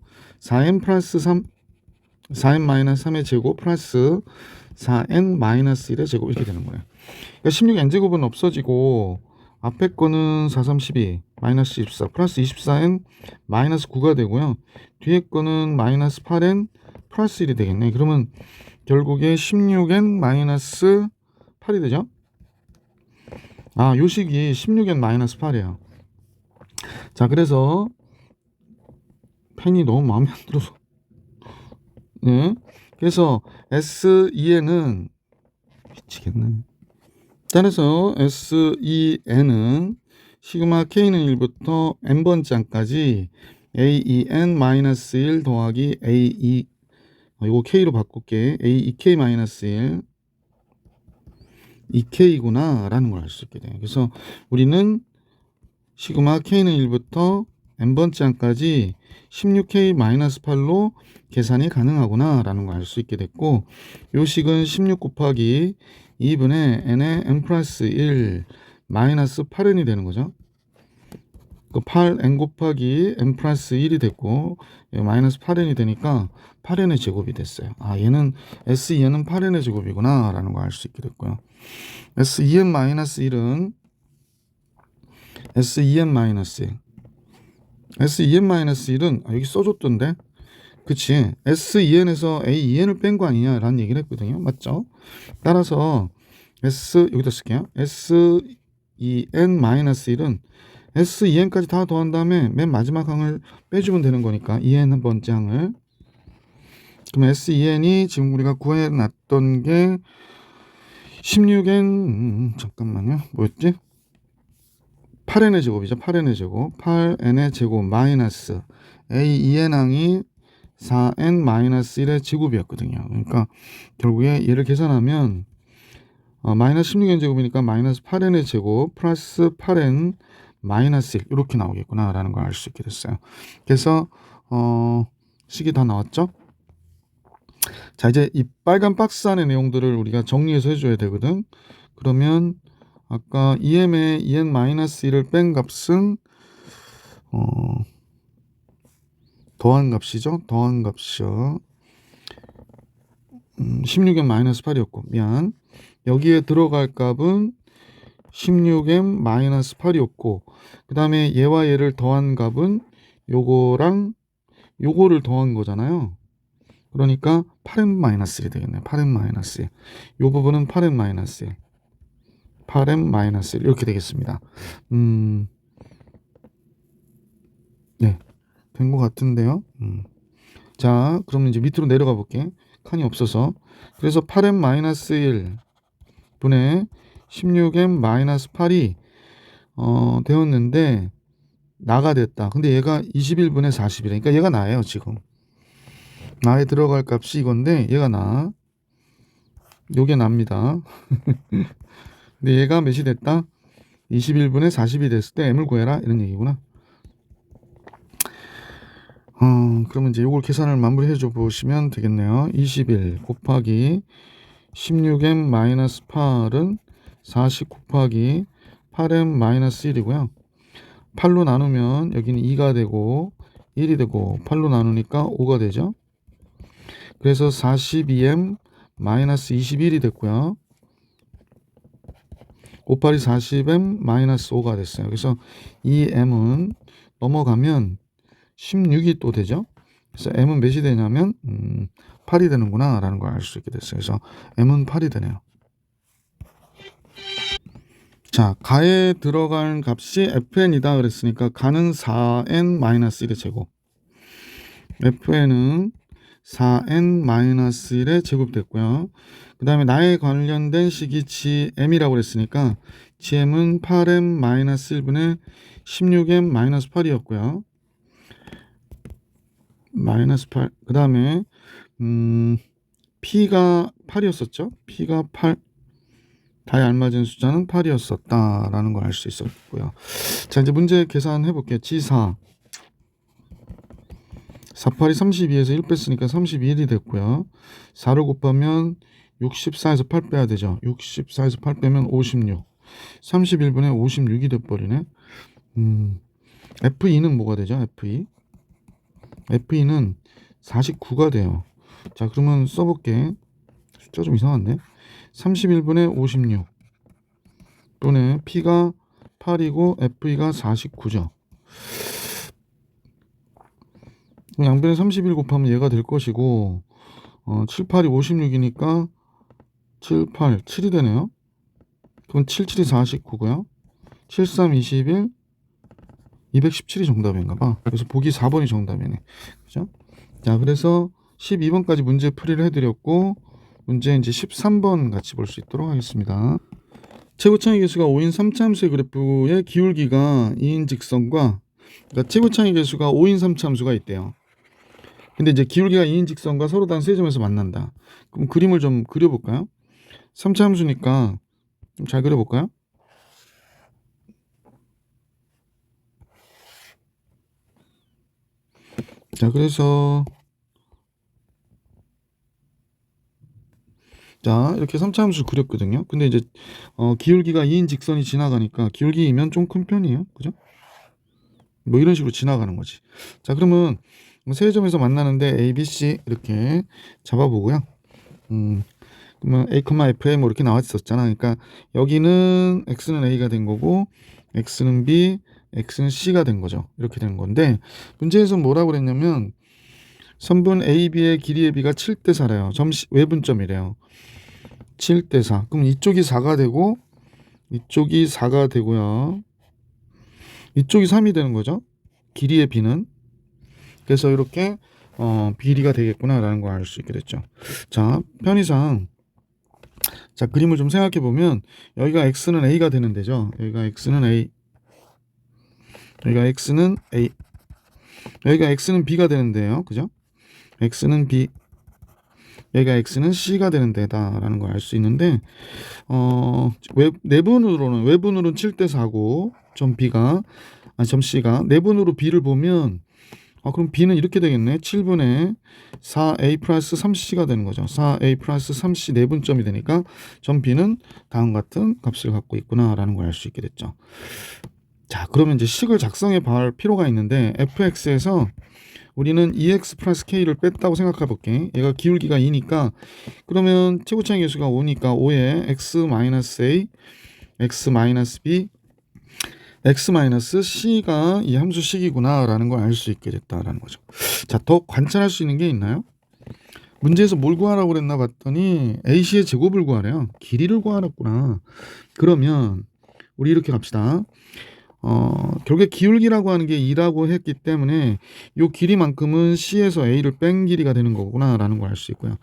4n 플러스 3, 4n 마이너스 3의 제곱 플러스 4n 마이너스 1의 제곱 이렇게 되는 거예요. 그러니까 16n제곱은 없어지고 앞에 거는 4, 3, 12 마이너스 14 플러스 24n 마이너스 9가 되고요. 뒤에 거는 마이너스 8n 플러스 1이 되겠네. 그러면 결국에 16n 마이너스 8이 되죠. 아, 요 식이 16n 마이너스 8이에요. 자, 그래서 펜이 너무 마음에 안 들어서 네. 그래서 S2N은 미치겠네. 따라서 S2N은 시그마 K는 1부터 N번째까지 AEN-1 더하기 AE 이거 K로 바꿀게. AEK-1 2K구나 라는 걸 알 수 있게 돼요. 그래서 우리는 시그마 K는 1부터 N번째까지 16K-8로 계산이 가능하구나 라는 걸 알 수 있게 됐고, 요 식은 16 곱하기 2분의 n의 n 플러스 1 마이너스 8n이 되는 거죠. 그 8n 곱하기 n 플러스 1이 됐고 마이너스 8n이 되니까 8n의 제곱이 됐어요. 아, 얘는 S2n은 8n의 제곱이구나 라는 걸 알 수 있게 됐고요. S2n 마이너스 1은 S2n 마이너스 1 S2n 마이너스 1은 여기 써줬던데, 그치? S2n에서 A2n을 뺀 거 아니냐 라는 얘기를 했거든요. 맞죠? 따라서 여기다 쓸게요. S2n 마이너스 1은 S2n까지 다 더한 다음에 맨 마지막 항을 빼주면 되는 거니까 2n 한 번째 항을. 그럼 S2n이 지금 우리가 구해놨던 게 16n 잠깐만요. 뭐였지? 8n의 제곱이죠. 8n의 제곱. 8n의 제곱 마이너스 A2n항이 4n 마이너스 1의 제곱이었거든요. 그러니까 결국에 얘를 계산하면 마이너스 16n 제곱이니까 마이너스 8n의 제곱 플러스 8n 마이너스 1 이렇게 나오겠구나 라는 걸 알 수 있게 됐어요. 그래서 식이 다 나왔죠. 자, 이제 이 빨간 박스 안의 내용들을 우리가 정리해서 해줘야 되거든. 그러면 아까 EM의 EN-1을 뺀 값은 더한 값이죠. 더한 값이요. 16n-8이었고 미안. 여기에 들어갈 값은 16n-8이었고 그 다음에 얘와 얘를 더한 값은 요거랑 요거를 더한 거잖아요. 그러니까 8n-1이 되겠네. 8n-1. 요 부분은 8n-1. 8n-1 이렇게 되겠습니다. 네, 된 것 같은데요. 자, 그럼 이제 밑으로 내려가 볼게. 칸이 없어서. 그래서 8n-1 분의 16n-8이 되었는데 나가 됐다. 근데 얘가 21분의 40이래. 그러니까 얘가 나예요, 지금. 나에 들어갈 값이 이건데 얘가 나. 요게 납니다. 근데 얘가 몇이 됐다? 21분의 40이 됐을 때 m을 구해라 이런 얘기구나. 그러면 이제 요걸 계산을 마무리해 줘 보시면 되겠네요. 21 곱하기 16n-8은 40 곱하기 8n-1이고요. 8로 나누면 여기는 2가 되고 1이 되고 8로 나누니까 5가 되죠. 그래서 42m-21이 됐고요. 5, 8이 40m-5가 됐어요. 그래서 이 m은 넘어가면 16이 또 되죠. 그래서 m은 몇이 되냐면 8이 되는구나 라는 걸 알 수 있게 됐어요. 그래서 m은 8이 되네요. 자, 가에 들어갈 값이 fn이다 그랬으니까 가는 4n-1의 제곱. fn은 4n-1의 제곱 됐고요. 그 다음에 나에 관련된 식이 gm이라고 그랬으니까 gm은 8n-1분의 16n-8이었고요. 마이너스 8. 그 다음에 P가 8이었었죠. P가 8. 다에 알맞은 숫자는 8이었었다 라는 걸 알 수 있었고요. 자, 이제 문제 계산해 볼게요. G4 48이 32에서 1 뺐으니까 31이 됐고요. 4를 곱하면 64에서 8 빼야 되죠. 64에서 8 빼면 56. 31분의 56이 돼버리네. F2는 뭐가 되죠? F2는 49가 돼요. 자, 그러면 써볼게. 숫자 좀 이상한데. 31분의 56 분의 P가 8이고 F2가 49죠. 양변에 31 곱하면 얘가 될 것이고 7, 8이 56이니까 7, 8, 7이 되네요. 그럼 7, 7이 49고요. 7, 3, 21, 217이 정답인가 봐. 그래서 보기 4번이 정답이네. 그죠? 자, 그래서 12번까지 문제 풀이를 해드렸고, 문제 이제 13번 같이 볼 수 있도록 하겠습니다. 최고차이 계수가 5인 3차함수의 그래프의 기울기가 2인 직선과, 그러니까 최고차이 계수가 5인 3차함수가 있대요. 근데 이제 기울기가 2인 직선과 서로 다른 세 점에서 만난다. 그럼 그림을 좀 그려볼까요? 3차함수니까 좀 잘 그려볼까요? 자, 그래서 자, 이렇게 3차함수 그렸거든요. 근데 이제 기울기가 2인 직선이 지나가니까 기울기이면 좀 큰 편이에요. 그죠? 뭐 이런 식으로 지나가는 거지. 자, 그러면 세 점에서 만나는데 A, B, C 이렇게 잡아보고요. 그러면 A, F에 뭐 이렇게 나와 있었잖아. 그러니까 여기는 X는 A가 된 거고 X는 B, X는 C가 된 거죠. 이렇게 되는 건데 문제에서 뭐라고 그랬냐면 선분 A, B의 길이의 B가 7대 4래요. 외분점이래요. 7대 4. 그럼 이쪽이 4가 되고 이쪽이 4가 되고요. 이쪽이 3이 되는 거죠. 길이의 B는. 그래서 이렇게 비리가 되겠구나라는 걸 알 수 있게 됐죠. 자, 편의상 자, 그림을 좀 생각해 보면 여기가 X는 A가 되는 데죠. 여기가 X는 A. 여기가 X는 A. 여기가 X는 B가 되는 데요. 그죠? X는 B. 여기가 X는 C가 되는 데다라는 걸 알 수 있는데 내분으로는 외분으로는 7대 4고 점 C가 내분으로 B를 보면 그럼 B는 이렇게 되겠네. 7분의 4A 플러스 3C가 되는 거죠. 4A 플러스 3C 내분점이 되니까 점 B는 다음 같은 값을 갖고 있구나라는 걸 알 수 있게 됐죠. 자, 그러면 이제 식을 작성해 볼 필요가 있는데 fx에서 우리는 2x 플러스 k를 뺐다고 생각해 볼게. 얘가 기울기가 2니까 그러면 최고차이 계수가 5니까 5에 x 마이너스 a, x 마이너스 b, x 마이너스 c가 이 함수식이구나 라는 걸 알 수 있게 됐다라는 거죠. 자, 더 관찰할 수 있는 게 있나요? 문제에서 뭘 구하라고 그랬나 봤더니 AC의 제곱을 구하래요. 길이를 구하랬구나. 그러면 우리 이렇게 갑시다. 결국에 기울기라고 하는 게 2라고 했기 때문에 이 길이만큼은 C에서 A를 뺀 길이가 되는 거구나 라는 걸 알 수 있고요.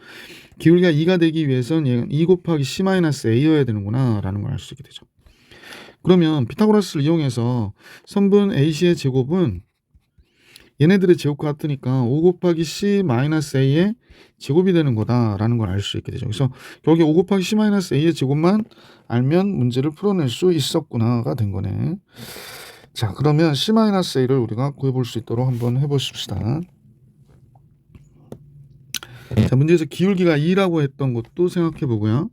기울기가 2가 되기 위해서는 얘는 2 곱하기 C-A여야 되는구나 라는 걸 알 수 있게 되죠. 그러면 피타고라스를 이용해서 선분 AC의 제곱은 얘네들의 제곱과 같으니까 5 곱하기 C-A의 제곱이 되는 거다라는 걸 알 수 있게 되죠. 그래서 여기 5 곱하기 C-A의 제곱만 알면 문제를 풀어낼 수 있었구나가 된 거네. 자, 그러면 C-A를 우리가 구해볼 수 있도록 한번 해보십시다. 자, 문제에서 기울기가 2라고 했던 것도 생각해 보고요.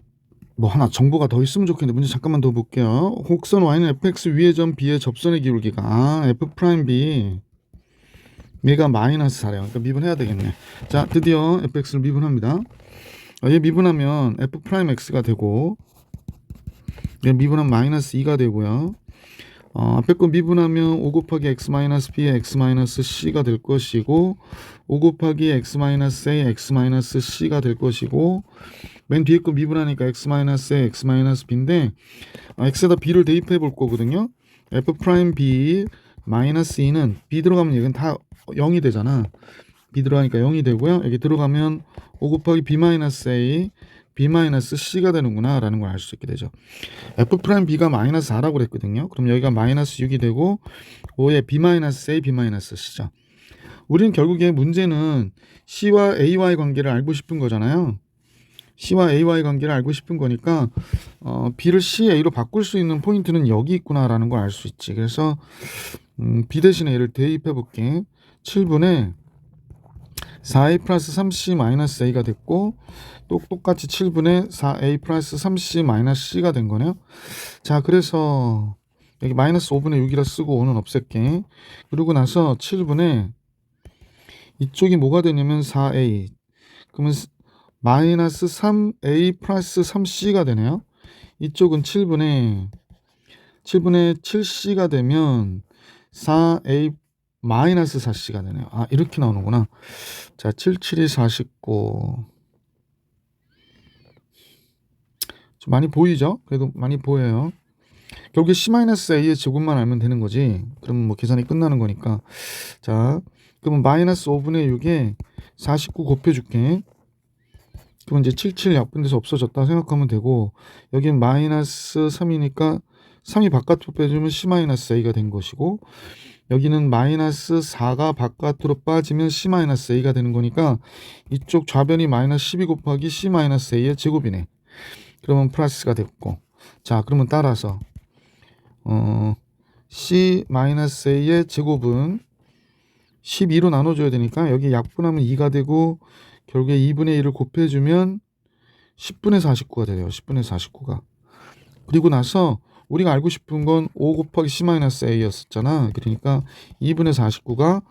뭐 하나 정보가 더 있으면 좋겠는데 문제 잠깐만 더 볼게요. 곡선 Y는 fx 위의 점 B의 접선의 기울기가 F'B 얘가 마이너스 4래요. 그러니까 미분해야 되겠네. 자, 드디어 fx를 미분합니다. 얘 미분하면 F'X가 되고 얘 미분하면 마이너스 2가 되고요. 앞에 거 미분하면 5 곱하기 x 마이너스 b의 x 마이너스 c가 될 것이고 5 곱하기 x 마이너스 a x 마이너스 c가 될 것이고 맨 뒤에 거 미분하니까 x 마이너스 a x 마이너스 b인데 x에다 b를 대입해 볼 거거든요. F'B 마이너스 2는 b 들어가면 얘는 다 0이 되잖아. b 들어가니까 0이 되고요. 여기 들어가면 5 곱하기 b 마이너스 a B-C가 되는구나 라는 걸 알 수 있게 되죠. F'B가 마이너스 4라고 그랬거든요. 그럼 여기가 마이너스 6이 되고 5에 B-A, B-C죠. 우리는 결국에 문제는 C와 AY 관계를 알고 싶은 거잖아요. C와 AY 관계를 알고 싶은 거니까 B를 C, A로 바꿀 수 있는 포인트는 여기 있구나 라는 걸 알 수 있지. 그래서 B 대신에 얘를 대입해 볼게. 7분의 4A 플러스 3C 마이너스 A가 됐고 또 똑같이 7분의 4A 플러스 3C 마이너스 C가 된 거네요. 자, 그래서 여기 마이너스 5분의 6이라 쓰고 5는 없앨게. 그러고 나서 7분의 이쪽이 뭐가 되냐면 4a. 그러면 마이너스 3a 플러스 3c가 되네요. 이쪽은 7분의 7c가 되면 4a 마이너스 4c가 되네요. 아, 이렇게 나오는구나. 자, 77이 49. 좀 많이 보이죠? 그래도 많이 보여요. 결국에 c-a의 제곱만 알면 되는 거지. 그러면 뭐 계산이 끝나는 거니까. 자, 그러면 마이너스 5분의 6에 49 곱해줄게. 그러면 이제 77 약분돼서 없어졌다 생각하면 되고, 여긴 마이너스 3이니까 3이 바깥으로 빼주면 c-a가 된 것이고, 여기는 마이너스 4가 바깥으로 빠지면 c-a가 되는 거니까 이쪽 좌변이 마이너스 12 곱하기 c-a의 제곱이네. 그러면 플러스가 됐고, 자, 그러면 따라서 c-a의 제곱은 12로 나눠줘야 되니까 여기 약분하면 2가 되고, 결국에 2분의 1을 곱해주면 10분의 49가 돼요. 10분의 49가. 그리고 나서 우리가 알고 싶은 건 5 곱하기 c-a였었잖아. 그러니까 2분의 49가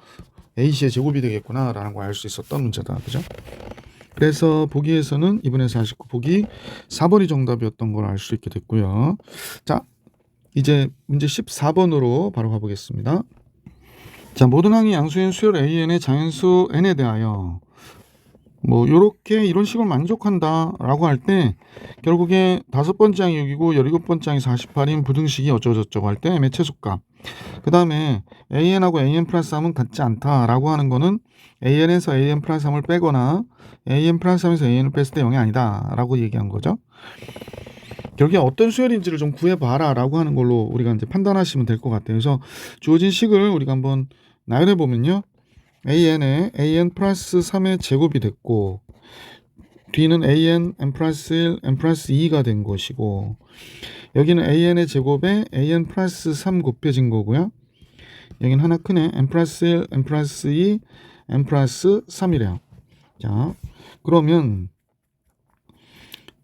ac의 제곱이 되겠구나 라는 걸 알 수 있었던 문제다. 그죠? 그래서 보기에서는 2분의 49, 보기 4번이 정답이었던 걸 알 수 있게 됐고요. 자, 이제 문제 14번으로 바로 가보겠습니다. 자, 모든 항이 양수인 수열 AN의 자연수 N에 대하여 뭐 요렇게 이런 식으로 만족한다 라고 할 때 결국에 5번째 항이 6이고 17번째 항이 48인 부등식이 어쩌고저쩌고 할 때 m의 최소값, 그 다음에 AN하고 AN 플러스 3은 같지 않다 라고 하는 거는 AN에서 AN 플러스 3을 빼거나 AN 플러스 3에서 AN을 뺐을 때 0이 아니다 라고 얘기한 거죠. 결국에 어떤 수열인지를 좀 구해봐라 라고 하는 걸로 우리가 이제 판단하시면 될 것 같아요. 그래서 주어진 식을 우리가 한번 나열해 보면요, AN에 AN 플러스 3의 제곱이 됐고, 뒤는 AN, N 플러스 1, N 플러스 2가 된 것이고, 여기는 AN의 제곱에 AN 플러스 3 곱해진 거고요. 여기는 하나 크네. N 플러스 1, N 플러스 2, N 플러스 3이래요. 자, 그러면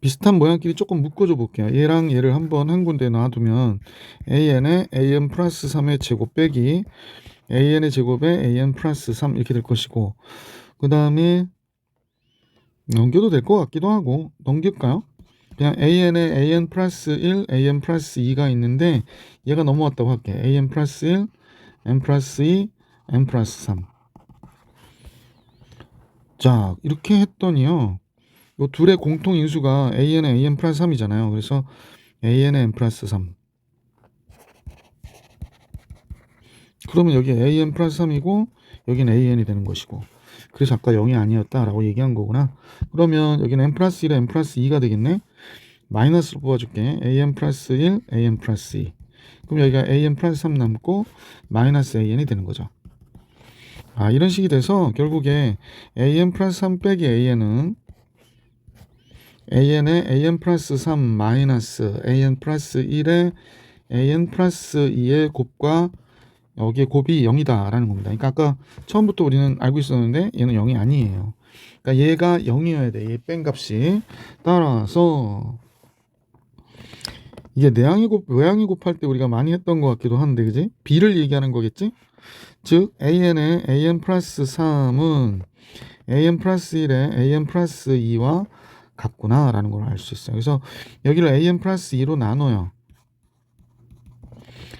비슷한 모양끼리 조금 묶어줘 볼게요. 얘랑 얘를 한번 한 군데 놔두면 AN에 AN 플러스 3의 제곱 빼기 AN의 제곱에 AN 플러스 3 이렇게 될 것이고, 그 다음에 넘겨도 될 것 같기도 하고 넘길까요? 그냥 AN에 AN 플러스 1, AN 플러스 2가 있는데 얘가 넘어왔다고 할게. AN 플러스 1, N 플러스 2, N 플러스 3. 자, 이렇게 했더니요, 이 둘의 공통 인수가 AN에 AN 플러스 3이잖아요. 그래서 AN에 N 플러스 3. 그러면 여기 AN 플러스 3이고 여기는 AN이 되는 것이고, 그래서 아까 0이 아니었다라고 얘기한 거구나. 그러면 여기는 N 플러스 1에 N 플러스 2가 되겠네. 마이너스로 뽑아줄게. AN 플러스 1, AN 플러스 2. 그럼 여기가 AN 플러스 3 남고 마이너스 AN이 되는 거죠. 아, 이런 식이 돼서 결국에 AN 플러스 3 빼기 AN은 AN에 AN 플러스 3 마이너스 AN 플러스 1에 AN 플러스 2의 곱과 여기에 곱이 0이다 라는 겁니다. 그러니까 아까 처음부터 우리는 알고 있었는데 얘는 0이 아니에요. 그러니까 얘가 0이어야 돼. 얘 뺀 값이. 따라서 이게 외항이 곱할 때 우리가 많이 했던 것 같기도 한데, 그지? B를 얘기하는 거겠지? 즉 AN의 AN 플러스 3은 AN 플러스 1에 AN 플러스 2와 같구나 라는 걸 알 수 있어요. 그래서 여기를 AN 플러스 2로 나눠요.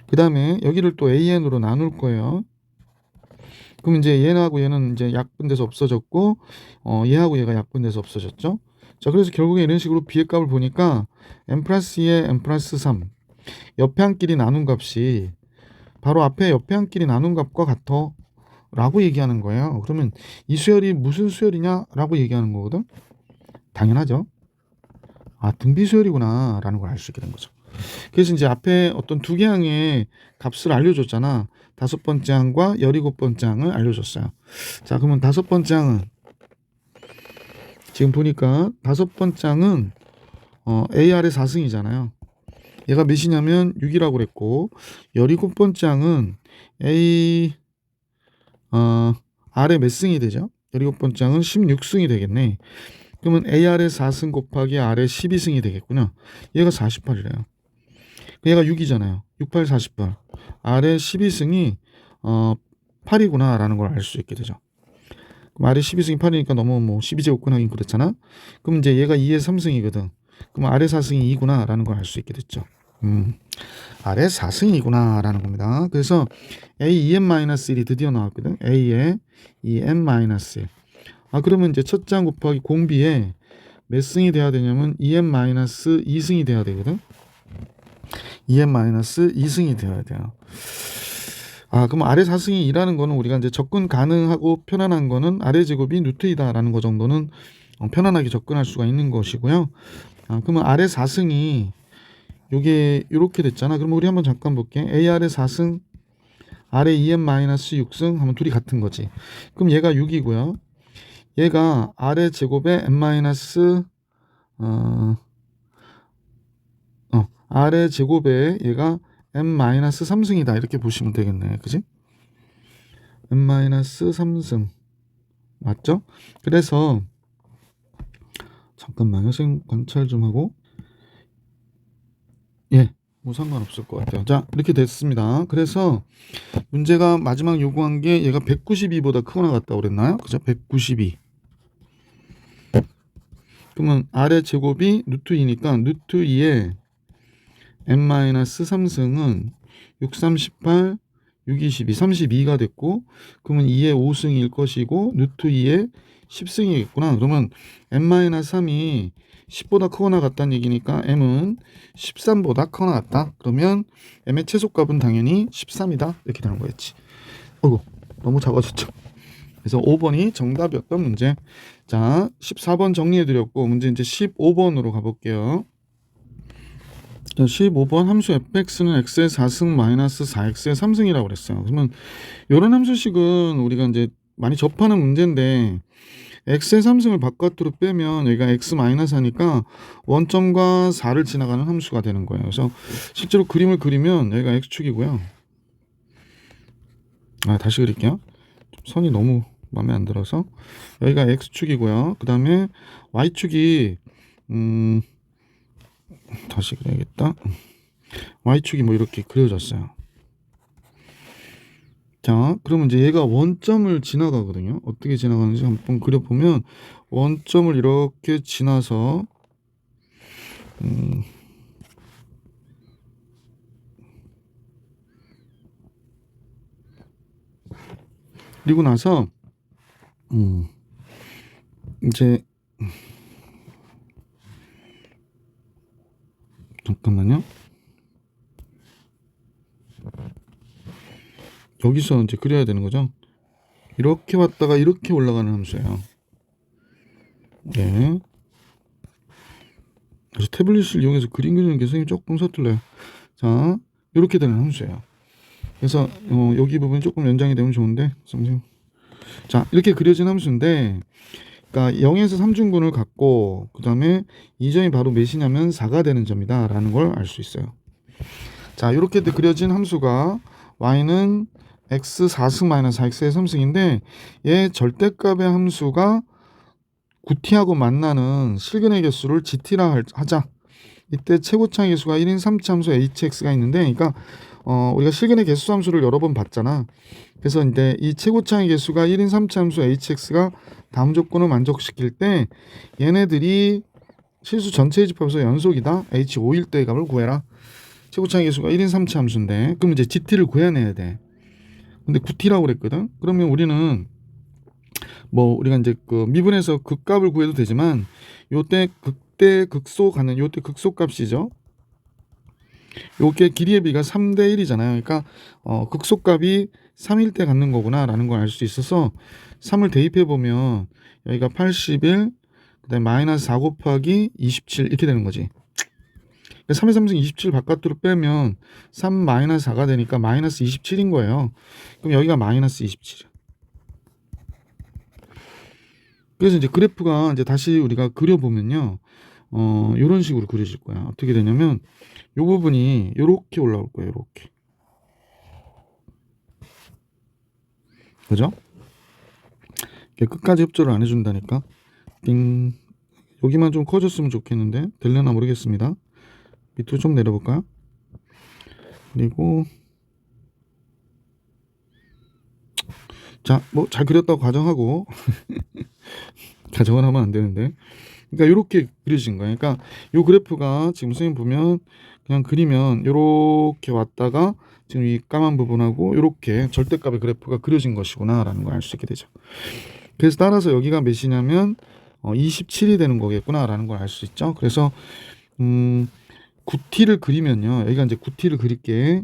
그 다음에 여기를 또 AN으로 나눌 거예요. 그럼 이제 얘하고 얘는 이제 약분돼서 없어졌고, 얘하고 얘가 약분돼서 없어졌죠. 자, 그래서 결국에 이런 식으로 B의 값을 보니까 N 플러스 2에 N 플러스 3, 옆에 한 끼리 나눈 값이 바로 앞에 옆에 한 끼리 나눈 값과 같아 라고 얘기하는 거예요. 그러면 이 수열이 무슨 수열이냐 라고 얘기하는 거거든. 당연하죠. 아, 등비 수열이구나 라는 걸 알 수 있게 된 거죠. 그래서 이제 앞에 어떤 두 개 항의 값을 알려줬잖아. 5번째 항과 17번째 항을 알려줬어요. 자, 그러면 5번째 항은 지금 보니까 5번째 항은 AR의 4승이잖아요. 얘가 몇이냐면 6이라고 그랬고, 17번째 항은 R의 몇 승이 되죠? 17번째 항은 16승이 되겠네. 그러면 AR의 4승 곱하기 R의 12승이 되겠군요. 얘가 48이래요. 얘가 6이잖아요. 68, 48. 아래 12승이 8이구나 라는 걸 알 수 있게 되죠. 그럼 아래 12승이 8이니까 너무 뭐 12제곱근 하긴 그렇잖아. 그럼 이제 얘가 2에 3승이거든. 그럼 아래 4승이 2구나 라는 걸 알 수 있게 됐죠. 아래 4승이구나 라는 겁니다. 그래서 A 2n-1이 드디어 나왔거든. A에 2n-1. 그러면 이제 첫 장 곱하기 공비에 몇 승이 돼야 되냐면 2n-2승이 돼야 되거든. 2n-2승이 되어야 돼요. 그럼 아래 4승이 2라는 거는 우리가 이제 접근 가능하고 편안한 거는 아래 제곱이 루트이다라는 거 정도는 편안하게 접근할 수가 있는 것이고요. 그러면 아래 4승이 요게 이렇게 됐잖아. 그럼 우리 한번 잠깐 볼게. A 아래 4승, 아래 2n-6승 하면 둘이 같은 거지. 그럼 얘가 6이고요. 얘가 아래 제곱에 아래 제곱에 얘가 n-3승이다 이렇게 보시면 되겠네. 그지? n-3승 맞죠? 그래서 잠깐만요. 선생님 관찰 좀 하고 뭐 상관없을 것 같아요. 자, 이렇게 됐습니다. 그래서 문제가 마지막 요구한 게 얘가 192보다 크거나 같다고 그랬나요? 그죠? 192. 그러면 아래 제곱이 루트 2니까 루트 2에 n-3승은 6, 38, 6, 22, 32가 됐고, 그러면 2에 5승일 것이고 루트 2에 10승이겠구나. 그러면 n-3이 10보다 크거나 같다는 얘기니까 m은 13보다 크거나 같다. 그러면 m의 최소값은 당연히 13이다. 이렇게 되는 거였지. 너무 작아졌죠. 그래서 5번이 정답이었던 문제. 자, 14번 정리해드렸고 문제 이제 15번으로 가볼게요. 자, 15번 함수 fx는 x의 4승 마이너스 4x의 3승이라고 그랬어요. 그러면 이런 함수식은 우리가 이제 많이 접하는 문제인데 x의 3승을 바깥으로 빼면 여기가 x 마이너스 하니까 원점과 4를 지나가는 함수가 되는 거예요. 그래서 실제로 그림을 그리면 여기가 x축이고요. 다시 그릴게요. 선이 너무 마음에 안 들어서 여기가 x축이고요. 그 다음에 y축이 다시 그려야겠다. y축이 뭐 이렇게 그려졌어요. 자, 그러면 이제 얘가 원점을 지나가거든요. 어떻게 지나가는지 한번 그려보면 원점을 이렇게 지나서 그리고 나서 이제 잠깐만요. 여기서 이제 그려야 되는 거죠. 이렇게 왔다가 이렇게 올라가는 함수예요. 네. 그래서 태블릿을 이용해서 그림 그리는 게 선생님 조금 서툴러요. 자, 이렇게 되는 함수예요. 그래서 여기 부분이 조금 연장이 되면 좋은데 선생님. 자, 이렇게 그려진 함수인데 그러니까 0에서 3중분을 갖고 그 다음에 이 점이 바로 몇이냐면 4가 되는 점이다 라는 걸 알 수 있어요. 자, 이렇게 그려진 함수가 y는 x 4승 마이너스 4x의 3승인데 얘 절대값의 함수가 9t하고 만나는 실근의 개수를 gt라 하자. 이때 최고차의 개수가 1인 3차 함수 hx가 있는데 그러니까 우리가 실근의 개수 함수를 여러 번 봤잖아. 그래서 이제 이 최고차의 개수가 1인 3차 함수 hx가 다음 조건을 만족시킬 때 얘네들이 실수 전체의 집합에서 연속이다. h5일 때의 값을 구해라. 최고차의 개수가 1인 3차 함수인데 그럼 이제 gt를 구해내야 돼. 근데 9t라고 그랬거든. 그러면 우리는 뭐 우리가 이제 그 미분해서 극값을 구해도 되지만 요때 극대 극소 가는 요때 극소값이죠. 요게 길이의 비가 3대 1이잖아요. 그러니까 극소값이 3일 때 갖는 거구나 라는 걸 알 수 있어서 3을 대입해 보면 여기가 81 그다음에 마이너스 4 곱하기 27 이렇게 되는 거지. 3의 3승 27 바깥으로 빼면 3 마이너스 4가 되니까 마이너스 27인 거예요. 그럼 여기가 마이너스 27. 그래서 이제 그래프가 이제 다시 우리가 그려보면요. 이런 식으로 그려질 거야. 어떻게 되냐면 이 부분이 이렇게 올라올 거예요. 이렇게. 그죠? 끝까지 협조를 안 해준다니까. 띵. 여기만 좀 커졌으면 좋겠는데 될려나 모르겠습니다. 밑으로 좀 내려볼까요? 그리고 자, 뭐 잘 그렸다고 가정하고 가정을 하면 안 되는데, 그러니까 이렇게 그려진 거예요. 그러니까 요 그래프가 지금 선생님 보면 그냥 그리면 이렇게 왔다가 지금 이 까만 부분하고 이렇게 절대값의 그래프가 그려진 것이구나라는 걸 알 수 있게 되죠. 그래서 따라서 여기가 몇이냐면 27이 되는 거겠구나라는 걸 알 수 있죠. 그래서 9t를 그리면요. 여기가 이제 9t를 그릴게.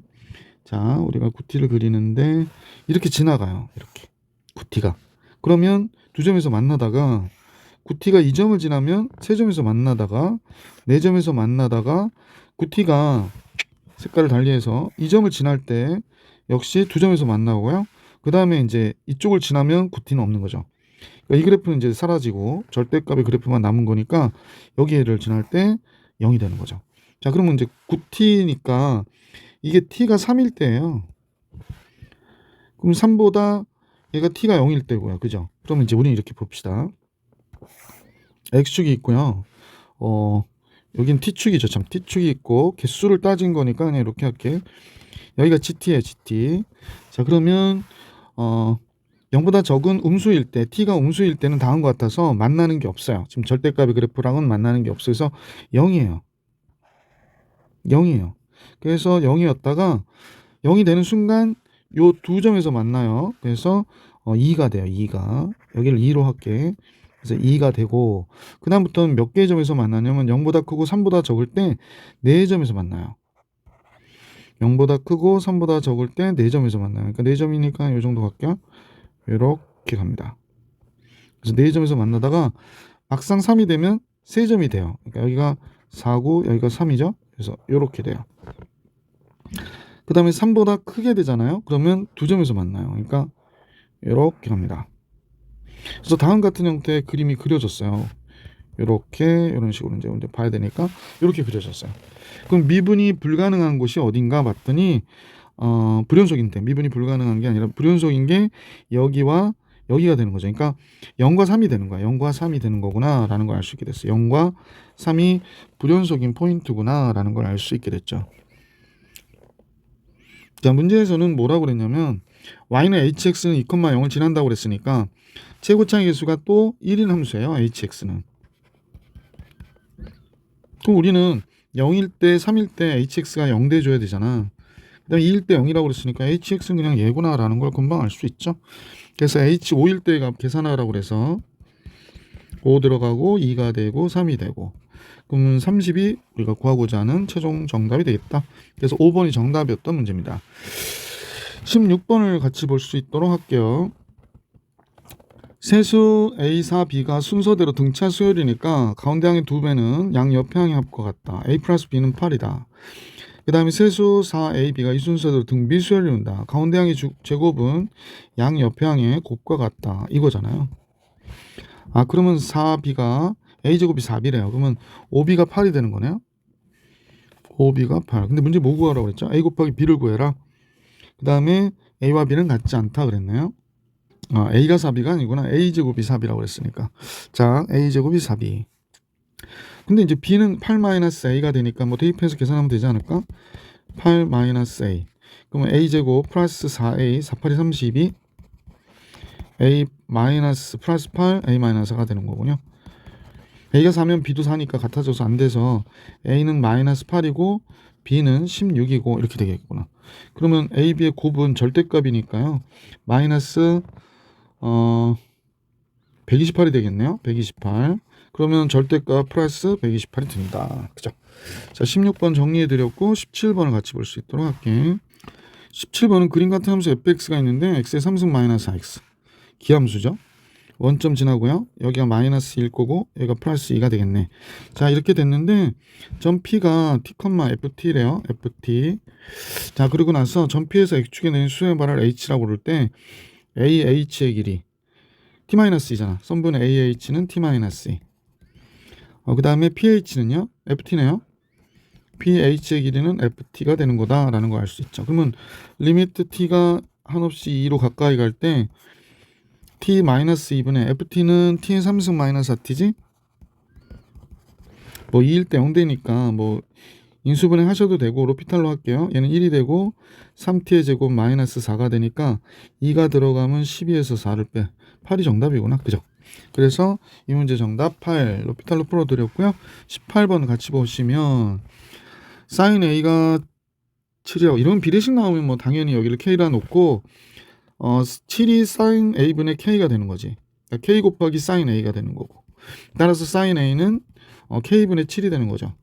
자, 우리가 9t를 그리는데 이렇게 지나가요. 이렇게 9t가. 그러면 두 점에서 만나다가 9t가 이 점을 지나면 세 점에서 만나다가 네 점에서 만나다가 9t가 색깔을 달리해서 이 점을 지날 때 역시 두 점에서 만나고요. 그 다음에 이제 이쪽을 지나면 9t는 없는 거죠. 그러니까 이 그래프는 이제 사라지고 절대값의 그래프만 남은 거니까 여기를 지날 때 0이 되는 거죠. 자, 그러면 이제 9t니까 이게 t가 3일 때예요. 그럼 3보다 얘가 t가 0일 때고요. 그죠? 그러면 이제 우리는 이렇게 봅시다. x축이 있고요. 여긴 t축이죠. 참 t축이 있고 개수를 따진 거니까 그냥 이렇게 할게. 여기가 gt예요. gt. 자, 그러면 0보다 적은 음수일 때, t가 음수일 때는 다음과 같아서 만나는 게 없어요. 지금 절대값의 그래프랑은 만나는 게 없어서 0이에요. 0이에요. 그래서 0이었다가 0이 되는 순간 요 두 점에서 만나요. 그래서 2가 돼요. 2가. 여기를 2로 할게. 그래서 2가 되고 그 다음부터는 몇 개의 점에서 만나냐면 0보다 크고 3보다 적을 때 4점에서 만나요. 0보다 크고 3보다 적을 때 4점에서 만나요. 그러니까 4점이니까 이 정도 갈게요. 이렇게 갑니다. 그래서 4점에서 만나다가 막상 3이 되면 3점이 돼요. 그러니까 여기가 4고 여기가 3이죠. 그래서 이렇게 돼요. 그 다음에 3보다 크게 되잖아요. 그러면 2점에서 만나요. 그러니까 이렇게 갑니다. 그래서 다음 같은 형태의 그림이 그려졌어요. 이렇게 이런 식으로 이제 봐야 되니까 이렇게 그려졌어요. 그럼 미분이 불가능한 곳이 어딘가 봤더니 불연속인데 미분이 불가능한 게 아니라 불연속인 게 여기와 여기가 되는 거죠. 그러니까 0과 3이 되는 거야. 0과 3이 되는 거구나 라는 걸 알 수 있게 됐어요. 0과 3이 불연속인 포인트구나 라는 걸 알 수 있게 됐죠. 자, 문제에서는 뭐라고 그랬냐면 y는 hx는 2,0을 지난다고 그랬으니까 최고차의 개수가 또 1인 함수예요. hx는. 그럼 우리는 0일 때 3일 때 hx가 0 돼줘야 되잖아. 그 다음에 2일 때 0이라고 그랬으니까 hx는 그냥 얘구나 라는 걸 금방 알 수 있죠. 그래서 h 5일 때 값 계산하라고 그래서 5 들어가고 2가 되고 3이 되고 그러면 30이 우리가 구하고자 하는 최종 정답이 되겠다. 그래서 5번이 정답이었던 문제입니다. 16번을 같이 볼 수 있도록 할게요. 세수 A, 4, B가 순서대로 등차 수열이니까 가운데 항의 2배는 양 옆에 항의 합과 같다. A 플러스 B는 8이다. 그 다음에 세수 4A, B가 이 순서대로 등비 수열이 온다. 가운데 항의 제곱은 양 옆에 항의 곱과 같다. 이거잖아요. 그러면 4B가 A제곱이 4B래요. 그러면 5B가 8이 되는 거네요. 5B가 8. 근데 문제 뭐 구하라고 그랬죠? A 곱하기 B를 구해라. 그 다음에 A와 B는 같지 않다 그랬나요? A가 4B가 아니구나. A제곱이 4B라고 그랬으니까. 자, A제곱이 4B. 근데 이제 B는 8-A가 되니까 뭐 대입해서 계산하면 되지 않을까? 8-A. 그러면 A제곱 플러스 4A, 4, 8이 32. A 마이너스 플러스 8, A 마이너스 4가 되는 거군요. A가 4면 B도 4니까 같아져서 안 돼서 A는 마이너스 8이고 B는 16이고 이렇게 되겠구나. 그러면 A, B의 곱은 절대값이니까요. 마이너스 128이 되겠네요. 128. 그러면 절대값 플러스 128이 됩니다. 그죠? 자, 16번 정리해 드렸고 17번을 같이 볼 수 있도록 할게. 17번은 그림 같은 함수 fx가 있는데 x의 3승 마이너스 x. 기함수죠. 원점 지나고요. 여기가 마이너스 1 거고 여기가 플러스 2가 되겠네. 자, 이렇게 됐는데 점 P가 t, ft래요. ft. 자, 그리고 나서 점 P에서 x축에 내린 수의 발을 h라고 부를 때 ah의 길이 t-2잖아. 썸분의 ah는 t-2. 그 다음에 ph는요. ft네요. ph의 길이는 ft가 되는 거다라는 걸 알 수 있죠. 그러면 리미트 t가 한없이 2로 가까이 갈 때 t-2분의 ft는 t의 3승 마이너스 4t지? 뭐 2일 때 0되니까 뭐 인수분해 하셔도 되고 로피탈로 할게요. 얘는 1이 되고 3t의 제곱 마이너스 4가 되니까 2가 들어가면 12에서 4를 빼. 8이 정답이구나. 그죠? 그래서 이 문제 정답 8 로피탈로 풀어드렸고요. 18번 같이 보시면 sin a가 7이라고 이런 비례식 나오면 뭐 당연히 여기를 k라 놓고 7이 sin a분의 k가 되는 거지. 그러니까 k 곱하기 sin a가 되는 거고. 따라서 sin a는 k분의 7이 되는 거죠.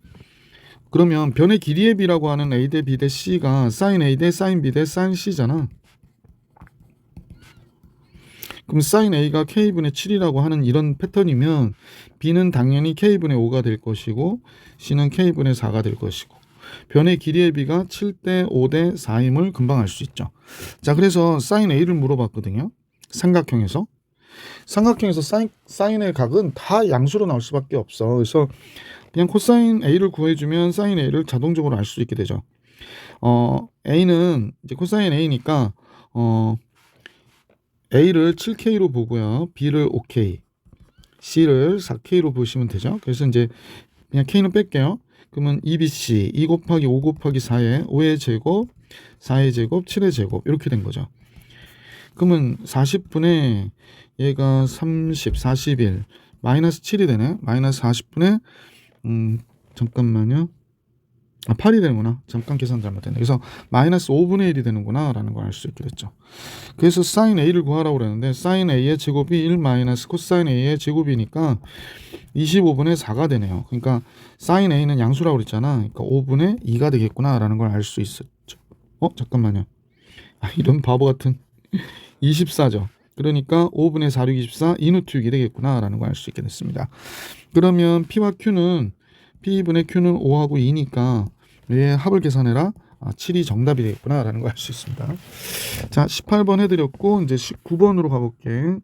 그러면 변의 길이의 b라고 하는 a 대 b 대 c가 sin a 대 sin b 대 sin c잖아. 그럼 sin a가 k분의 7이라고 하는 이런 패턴이면 b는 당연히 k분의 5가 될 것이고 c는 k분의 4가 될 것이고 변의 길이의 b가 7대 5대 4임을 금방 알 수 있죠. 자, 그래서 sin a를 물어봤거든요. 삼각형에서 sin의 각은 다 양수로 나올 수밖에 없어. 그래서 그냥 코사인 a를 구해주면 sin a를 자동적으로 알 수 있게 되죠. a는 이제 코사인 a니까 a를 7k로 보고요, b를 5k, c를 4k로 보시면 되죠. 그래서 이제 그냥 k는 뺄게요. 그러면 2bc 2 곱하기 5 곱하기 4의 5의 제곱 4의 제곱 7의 제곱 이렇게 된 거죠. 그러면 40분의 얘가 30 41 마이너스 7이 되네. 마이너스 40분의 잠깐만요. 8이 되는구나. 잠깐 계산 잘못됐네. 그래서 마이너스 5분의 1이 되는구나 라는 걸 알 수 있게 됐죠. 그래서 sin a를 구하라고 그랬는데 sin a의 제곱이 1 마이너스 코사인 a의 제곱이니까 25분의 4가 되네요. 그러니까 sin a는 양수라고 그랬잖아. 그러니까 5분의 2가 되겠구나 라는 걸 알 수 있었죠. 잠깐만요. 이런 바보 같은 24죠. 그러니까 5분의 4, 6, 24 이누트 6이 되겠구나 라는 걸 알 수 있게 됐습니다. 그러면 P와 Q는 P분의 Q는 5하고 2니까 얘 합을 계산해라. 7이 정답이 되겠구나 라는 걸 알 수 있습니다. 자, 18번 해드렸고 이제 19번으로 가볼게.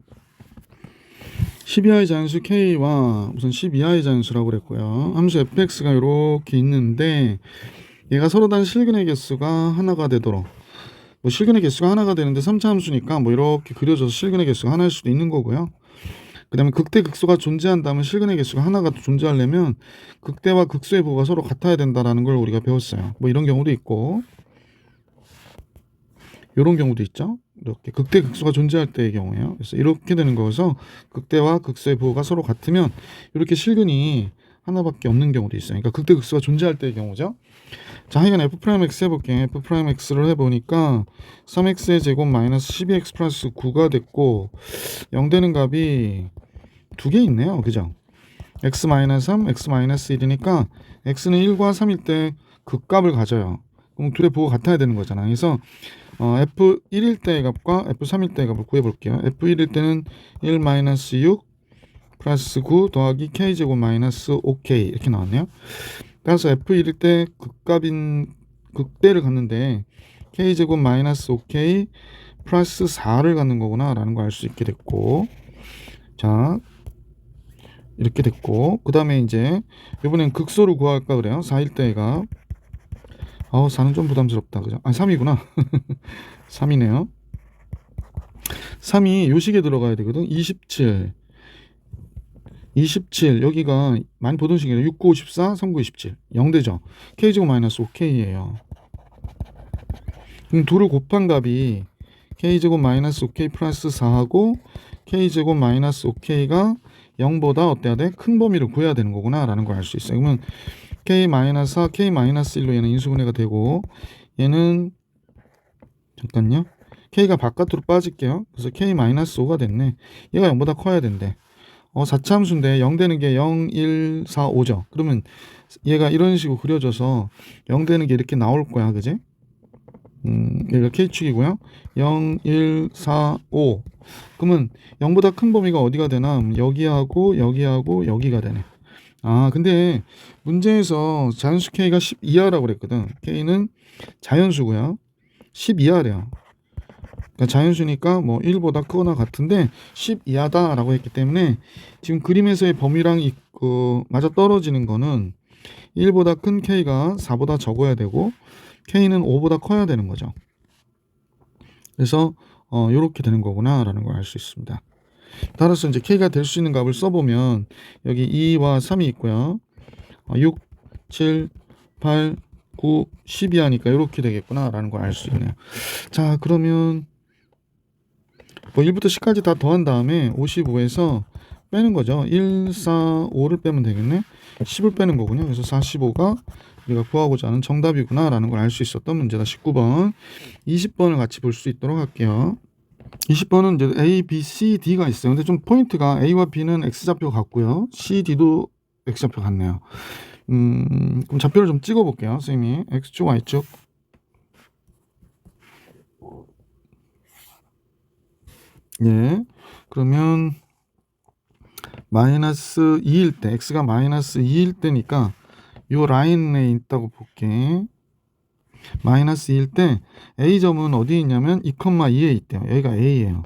10 이하의 자연수 K와 우선 10 이하의 자연수라고 그랬고요. 함수 fx가 이렇게 있는데 얘가 서로 다른 실근의 개수가 하나가 되도록 뭐 실근의 개수가 하나가 되는데 3차 함수니까 뭐 이렇게 그려져서 실근의 개수가 하나일 수도 있는 거고요. 그 다음에 극대 극소가 존재한다면 실근의 개수가 하나가 존재하려면 극대와 극소의 부호가 서로 같아야 된다라는 걸 우리가 배웠어요. 뭐 이런 경우도 있고 이런 경우도 있죠. 이렇게 극대 극소가 존재할 때의 경우에요. 그래서 이렇게 되는 거여서 극대와 극소의 부호가 서로 같으면 이렇게 실근이 하나밖에 없는 경우도 있어요. 그러니까 극대 극소가 존재할 때의 경우죠. 자, 하여간 f'x 해볼게. f'x를 해보니까 3x의 제곱 마이너스 12x 플러스 9가 됐고 0 되는 값이 두 개 있네요. 그죠? x 마이너스 3, x 마이너스 1이니까 x는 1과 3일 때 극값을 가져요. 그럼 둘의 부호가 같아야 되는 거잖아. 그래서 f1일 때의 값과 f3일 때의 값을 구해볼게요. f1일 때는 1 마이너스 6 플러스 9 더하기 k제곱 마이너스 5k 이렇게 나왔네요. 따라서 f1일 때 극값인 극대를 갖는데 k제곱 마이너스 5k 플러스 4를 갖는 거구나 라는 걸 알 수 있게 됐고, 자 이렇게 됐고, 그 다음에 이제 이번엔 극소를 구할까 그래요. 4일 때의 값. 4는 좀 부담스럽다. 그죠? 3이구나. 3이네요. 3이 요식에 들어가야 되거든. 27 여기가 많이 보던 식이에요. 6, 9, 54, 3, 9, 27 0되죠. k제곱 마이너스 5k예요. 그럼 둘을 곱한 값이 k제곱 마이너스 5k 플러스 4하고 k제곱 마이너스 5k가 0보다 어때야 돼? 큰 범위를 구해야 되는 거구나 라는 걸 알 수 있어요. 그러면 k 마이너스 4, k 마이너스 1로 얘는 인수분해가 되고 얘는 잠깐요. k가 바깥으로 빠질게요. 그래서 k 마이너스 5가 됐네. 얘가 0보다 커야 된대. 4차 함수인데 0 되는 게 0, 1, 4, 5죠. 그러면 얘가 이런 식으로 그려져서 0 되는 게 이렇게 나올 거야. 그지? 얘가 k축이고요. 0, 1, 4, 5. 그러면 0보다 큰 범위가 어디가 되나? 여기하고 여기하고 여기가 되네. 근데 문제에서 자연수 k가 10 이하라고 그랬거든. k는 자연수고요. 10 이하래요. 그러니까 자연수니까 뭐 1보다 크거나 같은데 10 이하다라고 했기 때문에 지금 그림에서의 범위랑 맞아 떨어지는 거는 1보다 큰 k가 4보다 적어야 되고 k는 5보다 커야 되는 거죠. 그래서 이렇게 되는 거구나 라는 걸 알 수 있습니다. 따라서 이제 k가 될 수 있는 값을 써보면 여기 2와 3이 있고요. 6, 7, 8, 9, 12 하니까 이렇게 되겠구나 라는 걸 알 수 있네요. 자, 그러면 뭐 1부터 10까지 다 더한 다음에 55에서 빼는 거죠. 1, 4, 5를 빼면 되겠네. 10을 빼는 거군요. 그래서 45가 우리가 구하고자 하는 정답이구나 라는 걸 알 수 있었던 문제다. 19번. 20번을 같이 볼 수 있도록 할게요. 20번은 이제 A, B, C, D가 있어요. 근데 좀 포인트가 A와 B는 X좌표 같고요. C, D도 X좌표 같네요. 그럼 좌표를 좀 찍어 볼게요. 선생님이 X축, Y축. 예. 그러면 마이너스 2일 때, X가 마이너스 2일 때니까 요 라인에 있다고 볼게. 마이너스 2일 때 A점은 어디 있냐면 2,2에 있대요. 여기가 A예요.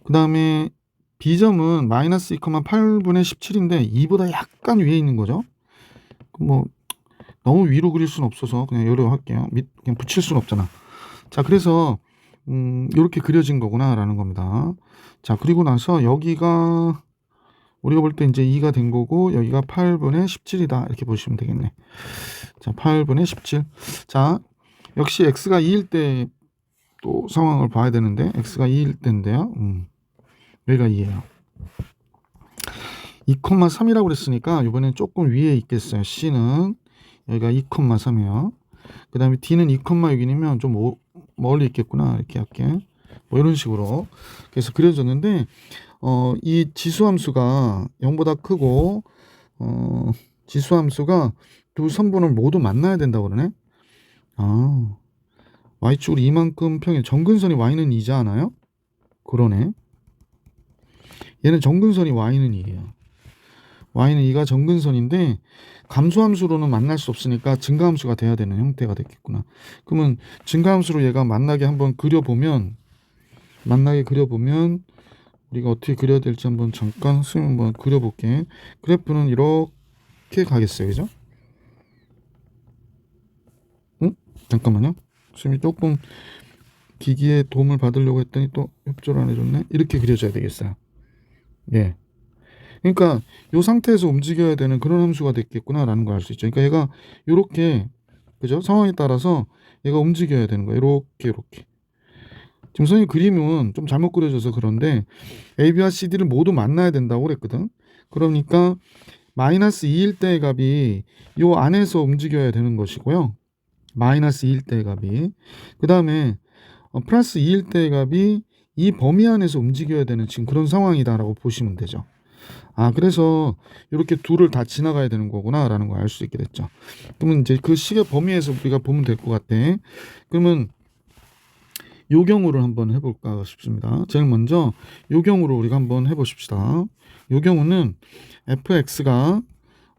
그 다음에 B점은 마이너스 2,8분의 17인데 2보다 약간 위에 있는 거죠. 뭐 너무 위로 그릴 수는 없어서 그냥 요로 할게요. 그냥 붙일 수는 없잖아. 자, 그래서 이렇게 그려진 거구나 라는 겁니다. 자, 그리고 나서 여기가 우리가 볼 때 이제 2가 된 거고 여기가 8분의 17이다 이렇게 보시면 되겠네. 자, 8분의 17. 자, 역시 X가 2일 때 또 상황을 봐야 되는데 X가 2일 때인데요. 여기가 2예요. 2,3이라고 그랬으니까 이번엔 조금 위에 있겠어요. C는 여기가 2,3이에요. 그 다음에 D는 2,6이면 좀 멀리 있겠구나 이렇게 할게. 뭐 이런 식으로 그래서 그려졌는데 이 지수함수가 0보다 크고 지수함수가 두 선분을 모두 만나야 된다고 그러네. Y축으로 이만큼 평행 정근선이 Y는 2지 않아요? 그러네. 얘는 정근선이 Y는 2예요. Y는 2가 정근선인데 감소함수로는 만날 수 없으니까 증가함수가 돼야 되는 형태가 됐겠구나. 그러면 증가함수로 얘가 만나게 한번 그려보면 우리가 어떻게 그려야 될지 한번 잠깐 선생님 한번 그려볼게. 그래프는 이렇게 가겠어요. 그죠? 잠깐만요. 선생님이 조금 기기의 도움을 받으려고 했더니 또 협조를 안 해줬네. 이렇게 그려줘야 되겠어요. 예. 그러니까 이 상태에서 움직여야 되는 그런 함수가 됐겠구나 라는 걸 알 수 있죠. 그러니까 얘가 이렇게 그죠? 상황에 따라서 얘가 움직여야 되는 거예요. 이렇게 지금 선생님 그림은 좀 잘못 그려져서 그런데 AB와 CD를 모두 만나야 된다고 그랬거든. 그러니까 마이너스 2일 때의 값이 이 안에서 움직여야 되는 것이고요. 마이너스 2일 때의 값이 그 다음에 플러스 2일 때의 값이 이 범위 안에서 움직여야 되는 지금 그런 상황이다라고 보시면 되죠. 그래서 이렇게 둘을 다 지나가야 되는 거구나 라는 걸 알 수 있게 됐죠. 그러면 이제 그 식의 범위에서 우리가 보면 될 것 같아. 그러면 요 경우를 한번 해볼까 싶습니다. 제일 먼저 요 경우로 우리가 한번 해보십시다. 요 경우는 fx가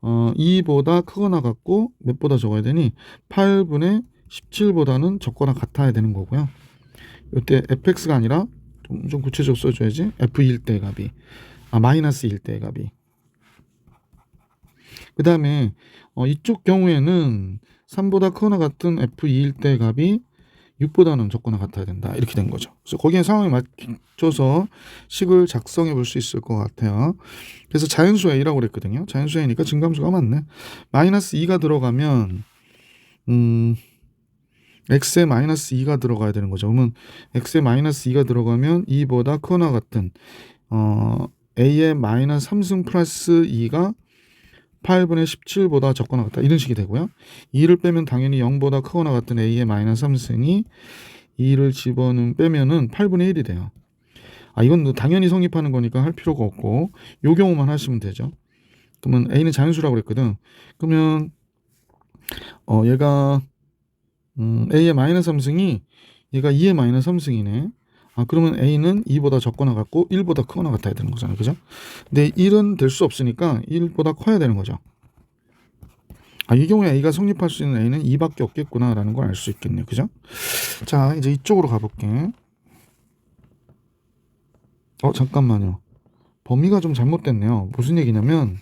2보다 크거나 같고 몇보다 적어야 되니 8분의 17보다는 적거나 같아야 되는 거고요. 이때 fx가 아니라 좀 구체적으로 써줘야지. f1 때 값이 마이너스 1 때 값이 그 다음에 이쪽 경우에는 3보다 크거나 같은 f2일 때 값이 6보다는 적거나 같아야 된다. 이렇게 된 거죠. 그래서 거기에 상황에 맞춰서 식을 작성해 볼 수 있을 것 같아요. 그래서 자연수 A라고 그랬거든요. 자연수 A니까 증감수가 맞네. 마이너스 2가 들어가면 x에 마이너스 2가 들어가야 되는 거죠. 그러면 x에 마이너스 2가 들어가면 2보다 크거나 같은 a의 마이너스 3승 플러스 2가 8분의 17보다 적거나 같다. 이런 식이 되고요. 2를 빼면 당연히 0보다 크거나 같은 a의 마이너스 3승이 2를 빼면은 8분의 1이 돼요. 이건 당연히 성립하는 거니까 할 필요가 없고 요 경우만 하시면 되죠. 그러면 a는 자연수라고 그랬거든. 그러면 얘가 a의 마이너스 3승이 얘가 2의 마이너스 3승이네. 그러면 a는 2보다 적거나 같고 1보다 크거나 같아야 되는 거잖아요. 그죠? 근데 1은 될 수 없으니까 1보다 커야 되는 거죠. 이 경우에 a가 성립할 수 있는 a는 2밖에 없겠구나라는 걸 알 수 있겠네요. 그죠? 자, 이제 이쪽으로 가볼게. 잠깐만요. 범위가 좀 잘못됐네요. 무슨 얘기냐면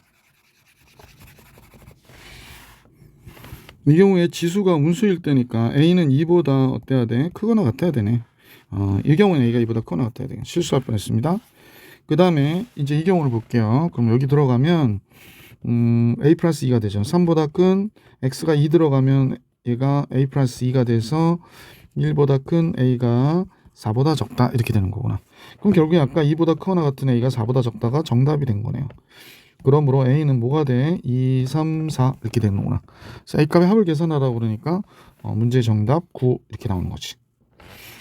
이 경우에 지수가 음수일 때니까 a는 2보다 어때야 돼? 크거나 같아야 되네. 이 경우는 a가 2보다 크거나 같아야 돼. 실수할 뻔했습니다. 그 다음에 이제 이 경우를 볼게요. 그럼 여기 들어가면 a 플러스 2가 되죠. 3보다 큰 x가 2 들어가면 얘가 a 플러스 2가 돼서 1보다 큰 a가 4보다 적다 이렇게 되는 거구나. 그럼 결국에 아까 2보다 크거나 같은 a가 4보다 적다가 정답이 된 거네요. 그러므로 a는 뭐가 돼? 2, 3, 4 이렇게 되는 거구나. 그래서 a 값의 합을 계산하라고 그러니까 문제 정답 9 이렇게 나오는 거지.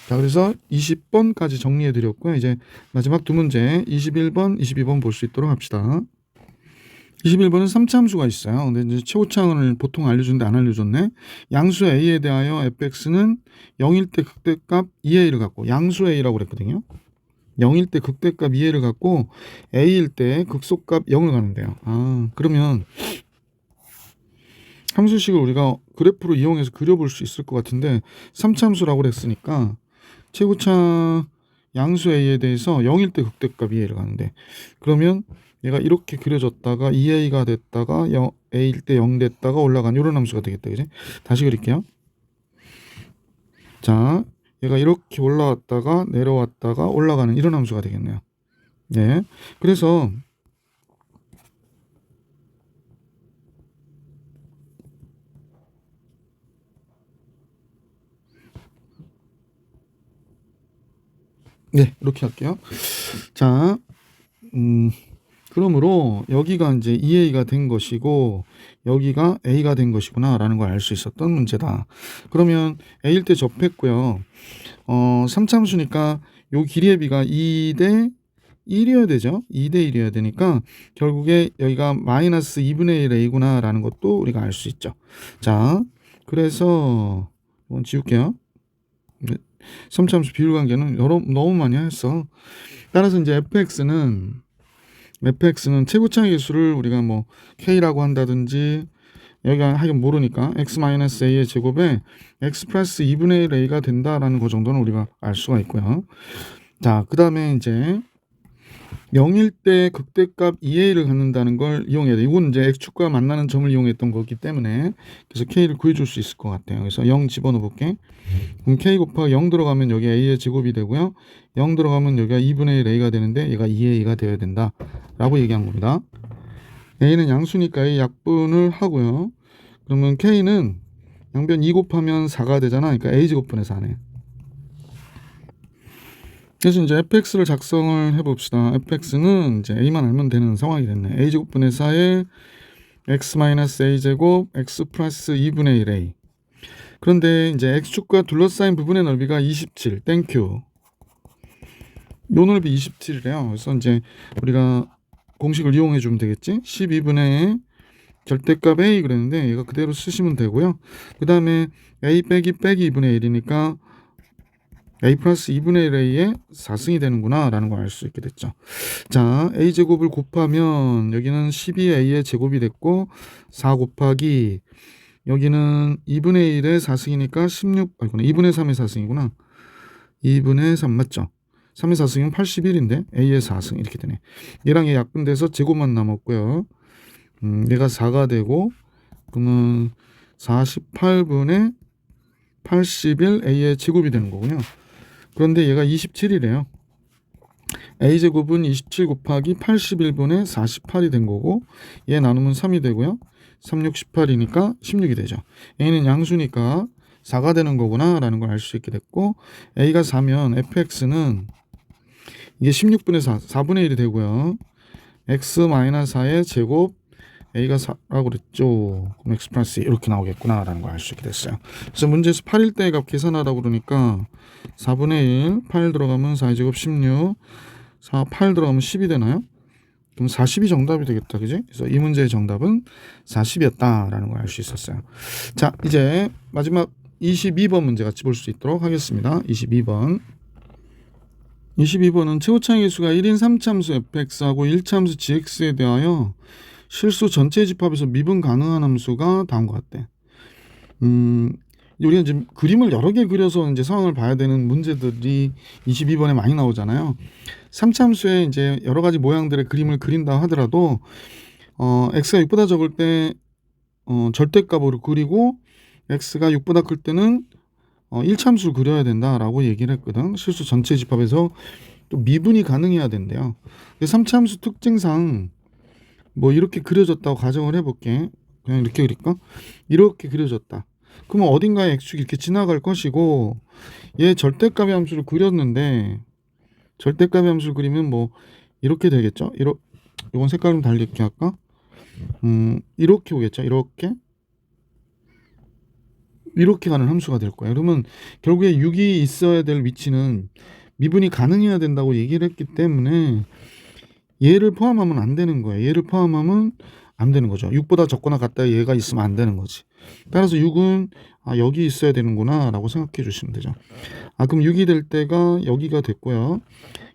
자, 그래서 20번까지 정리해 드렸고요. 이제 마지막 두 문제 21번, 22번 볼 수 있도록 합시다. 21번은 3차함수가 있어요. 근데 이제 최고차항을 보통 알려주는데 안 알려줬네. 양수 a에 대하여 fx는 0일 때 극대값 2a를 갖고, 양수 a라고 그랬거든요. 0일 때 극대값 2a를 갖고 a일 때 극소값 0을 가는데요. 그러면 함수식을 우리가 그래프로 이용해서 그려볼 수 있을 것 같은데 3차함수라고 그랬으니까 최고차 양수 a에 대해서 0일 때 극대값 2a를 가는데, 그러면 얘가 이렇게 그려졌다가 2a가 됐다가 a일 때 0 됐다가 올라간 이런 함수가 되겠다. 그지? 다시 그릴게요. 자, 얘가 이렇게 올라왔다가 내려왔다가 올라가는 이런 함수가 되겠네요. 네. 그래서 네, 이렇게 할게요. 자, 그러므로 여기가 이제 2a가 된 것이고 여기가 a가 된 것이구나 라는 걸 알 수 있었던 문제다. 그러면 a일 때 접했고요. 3차함수니까 요 길이의 비가 2대 1이어야 되죠. 2대 1이어야 되니까 결국에 여기가 마이너스 2분의 1 a구나 라는 것도 우리가 알 수 있죠. 자, 그래서 이건 지울게요. 3차함수 비율관계는 너무 많이 했어. 따라서 이제 fx는 최고차의 개수를 우리가 뭐 k라고 한다든지, 여기가 하긴 모르니까 x-a의 제곱에 x 플러스 2분의 1 a가 된다라는 거 정도는 우리가 알 수가 있고요. 자, 그 다음에 이제 0일 때 극대값 2a를 갖는다는 걸 이용해야 돼. 이건 이제 x축과 만나는 점을 이용했던 거기 때문에 그래서 k를 구해줄 수 있을 것 같아요. 그래서 0 집어넣어 볼게. 그럼 k 곱하기 0 들어가면 여기 a의 제곱이 되고요. 0 들어가면 여기가 2분의 1 a가 되는데 얘가 2a가 되어야 된다 라고 얘기한 겁니다. a는 양수니까 a 약분을 하고요. 그러면 k는 양변 2 곱하면 4가 되잖아. 그러니까 a 제곱분의 4네. 그래서 이제 fx를 작성을 해봅시다. fx는 이제 a만 알면 되는 상황이 됐네. a 제곱분의 4에 x-a 제곱 x 플러스 2분의 1a. 그런데 이제 x축과 둘러싸인 부분의 넓이가 27. 땡큐. 요 넓이 27이래요. 그래서 이제 우리가 공식을 이용해 주면 되겠지. 12분의 절대값 a 그랬는데 얘가 그대로 쓰시면 되고요. 그 다음에 a 빼기 2분의 1이니까 a 플러스 2분의 1a의 4승이 되는구나 라는 걸 알 수 있게 됐죠. 자, a 제곱을 곱하면 여기는 12a의 제곱이 됐고 4 곱하기 여기는 2분의 1의 4승이니까 16, 아니구나, 2분의 3의 4승이구나. 2분의 3 맞죠? 3의 4승이면 81인데 a의 4승 이렇게 되네. 얘랑 얘 약분돼서 제곱만 남았고요. 얘가 4가 되고 그러면 48분의 81 a의 제곱이 되는 거군요. 그런데 얘가 27이래요. a제곱은 27 곱하기 81분의 48이 된 거고 얘 나누면 3이 되고요. 3, 6, 18이니까 16이 되죠. a는 양수니까 4가 되는 거구나 라는 걸 알 수 있게 됐고, a가 4면 fx는 이게 16분의 4, 4분의 1이 되고요. x-4의 제곱 a가 4라고 그랬죠. 그럼 x 플러스 이렇게 나오겠구나 라는 걸 알 수 있게 됐어요. 그래서 문제에서 8일 때 값 계산하라고 그러니까 4분의 1, 8 들어가면 4의 제곱 16, 8 들어가면 10이 되나요? 그럼 40이 정답이 되겠다. 그지? 그래서 이 문제의 정답은 40이었다 라는 걸 알 수 있었어요. 자, 이제 마지막 22번 문제 같이 볼 수 있도록 하겠습니다. 22번은 최고차의 개수가 1인 3차함수 fx하고 1차함수 gx에 대하여 실수 전체 집합에서 미분 가능한 함수가 다음과 같대. 우리가 지금 그림을 여러 개 그려서 이제 상황을 봐야 되는 문제들이 22번에 많이 나오잖아요. 3차함수의 이제 여러 가지 모양들의 그림을 그린다 하더라도 x가 6보다 적을 때 절대값으로 그리고 x가 6보다 클 때는 1차함수를 그려야 된다라고 얘기를 했거든. 실수 전체 집합에서 또 미분이 가능해야 된대요. 3차함수 특징상 뭐 이렇게 그려졌다고 가정을 해볼게. 그냥 이렇게 그릴까? 이렇게 그려졌다. 그러면 어딘가에 x축이 이렇게 지나갈 것이고, 얘 절대값의 함수를 그렸는데 절대값의 함수를 그리면 뭐 이렇게 되겠죠? 이건 색깔 좀 달리 이렇게 할까? 이렇게 오겠죠? 이렇게 가는 함수가 될 거예요. 그러면 결국에 6이 있어야 될 위치는 미분이 가능해야 된다고 얘기를 했기 때문에 얘를 포함하면 안 되는 거예요. 얘를 포함하면 안 되는 거죠. 6보다 적거나 같다 얘가 있으면 안 되는 거지. 따라서 6은 여기 있어야 되는구나 라고 생각해 주시면 되죠. 그럼 6이 될 때가 여기가 됐고요.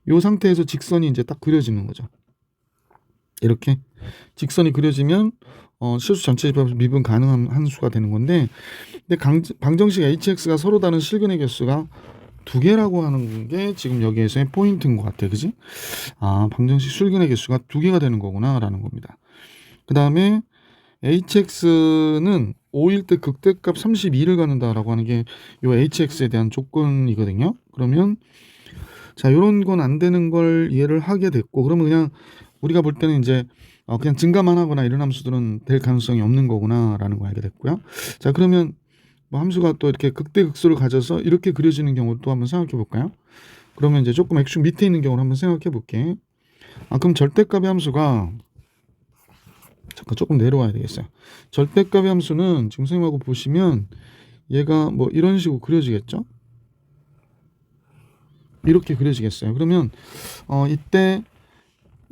이 상태에서 직선이 이제 딱 그려지는 거죠. 이렇게 직선이 그려지면 실수 전체 집합에서 미분 가능한 함수가 되는 건데, 근데 방정식 hx가 서로 다른 실근의 개수가 두 개라고 하는 게 지금 여기에서의 포인트인 것 같아, 그지? 방정식 실근의 개수가 두 개가 되는 거구나라는 겁니다. 그 다음에 hx는 5일 때 극대값 32를 갖는다라고 하는 게 요 hx에 대한 조건이거든요. 그러면 자, 요런 건 안 되는 걸 이해를 하게 됐고, 그러면 그냥 우리가 볼 때는 이제 그냥 증가만 하거나 이런 함수들은 될 가능성이 없는 거구나라는 걸 알게 됐고요. 자, 그러면 뭐 함수가 또 이렇게 극대극소를 가져서 이렇게 그려지는 경우를 또 한번 생각해 볼까요? 그러면 이제 조금 x축 밑에 있는 경우를 한번 생각해 볼게. 그럼 절대값의 함수가 잠깐 조금 내려와야 되겠어요. 절대값의 함수는 지금 선생님하고 보시면 얘가 뭐 이런 식으로 그려지겠죠? 이렇게 그려지겠어요. 그러면 이때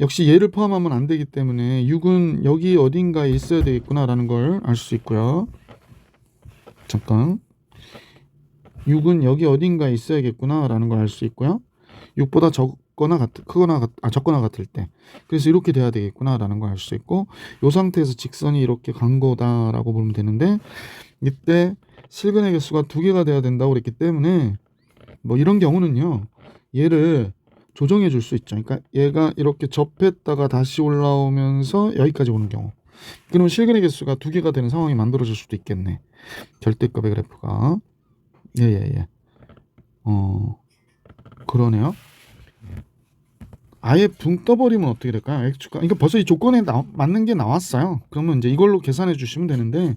역시 얘를 포함하면 안 되기 때문에 6은 여기 어딘가에 있어야 되겠구나라는 걸 알 수 있고요. 잠깐. 6은 여기 어딘가에 있어야겠구나라는 걸 알 수 있고요. 6보다 적거나 같을 때. 그래서 이렇게 돼야 되겠구나라는 걸 알 수 있고, 이 상태에서 직선이 이렇게 간 거다라고 보면 되는데, 이때 실근의 개수가 두 개가 돼야 된다고 그랬기 때문에 뭐 이런 경우는요, 얘를 조정해 줄 수 있죠. 그러니까 얘가 이렇게 접했다가 다시 올라오면서 여기까지 오는 경우, 그러면 실근의 개수가 두 개가 되는 상황이 만들어질 수도 있겠네. 절대값의 그래프가. 예. 그러네요. 아예 붕 떠버리면 어떻게 될까요? x축가. 그러니까 벌써 이 조건에 맞는 게 나왔어요. 그러면 이제 이걸로 계산해 주시면 되는데,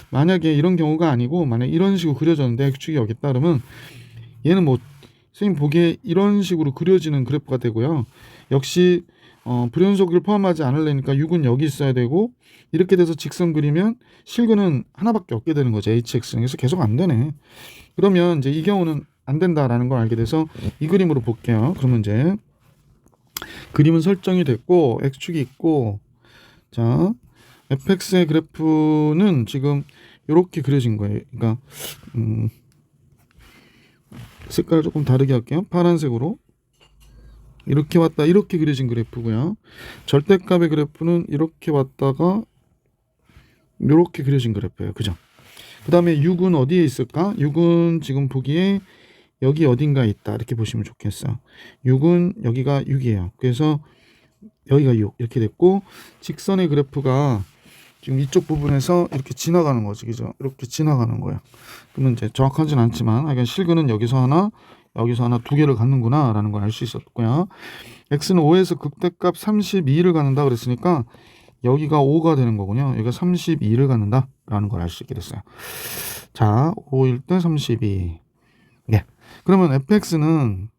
만약에 이런 경우가 아니고 만약 이런 식으로 그려졌는데 x축이 여기 있다 그러면 얘는 뭐 선생님 보기에 이런 식으로 그려지는 그래프가 되고요. 역시 불연속을 포함하지 않으려니까 6은 여기 있어야 되고, 이렇게 돼서 직선 그리면 실근은 하나밖에 없게 되는 거죠. hx는. 그래서 계속 안 되네. 그러면 이제 이 경우는 안 된다라는 걸 알게 돼서 이 그림으로 볼게요. 그러면 이제 그림은 설정이 됐고 x축이 있고, 자 fx의 그래프는 지금 이렇게 그려진 거예요. 그러니까 색깔을 조금 다르게 할게요. 파란색으로 이렇게 왔다 이렇게 그려진 그래프고요. 절대값의 그래프는 이렇게 왔다가 이렇게 그려진 그래프예요. 그죠? 그 다음에 6은 어디에 있을까? 6은 지금 보기에 여기 어딘가에 있다 이렇게 보시면 좋겠어요. 6은 여기가 6이에요. 그래서 여기가 6 이렇게 됐고, 직선의 그래프가 지금 이쪽 부분에서 이렇게 지나가는 거지, 그죠? 이렇게 지나가는 거예요. 그러면 이제 정확하진 않지만 하여간 실근은 여기서 하나 두 개를 갖는구나 라는 걸 알 수 있었고요. x는 5에서 극대값 32를 갖는다 그랬으니까 여기가 5가 되는 거군요. 여기가 32를 갖는다 라는 걸 알 수 있게 됐어요. 자, 5일 때 32. 네. 그러면 fx는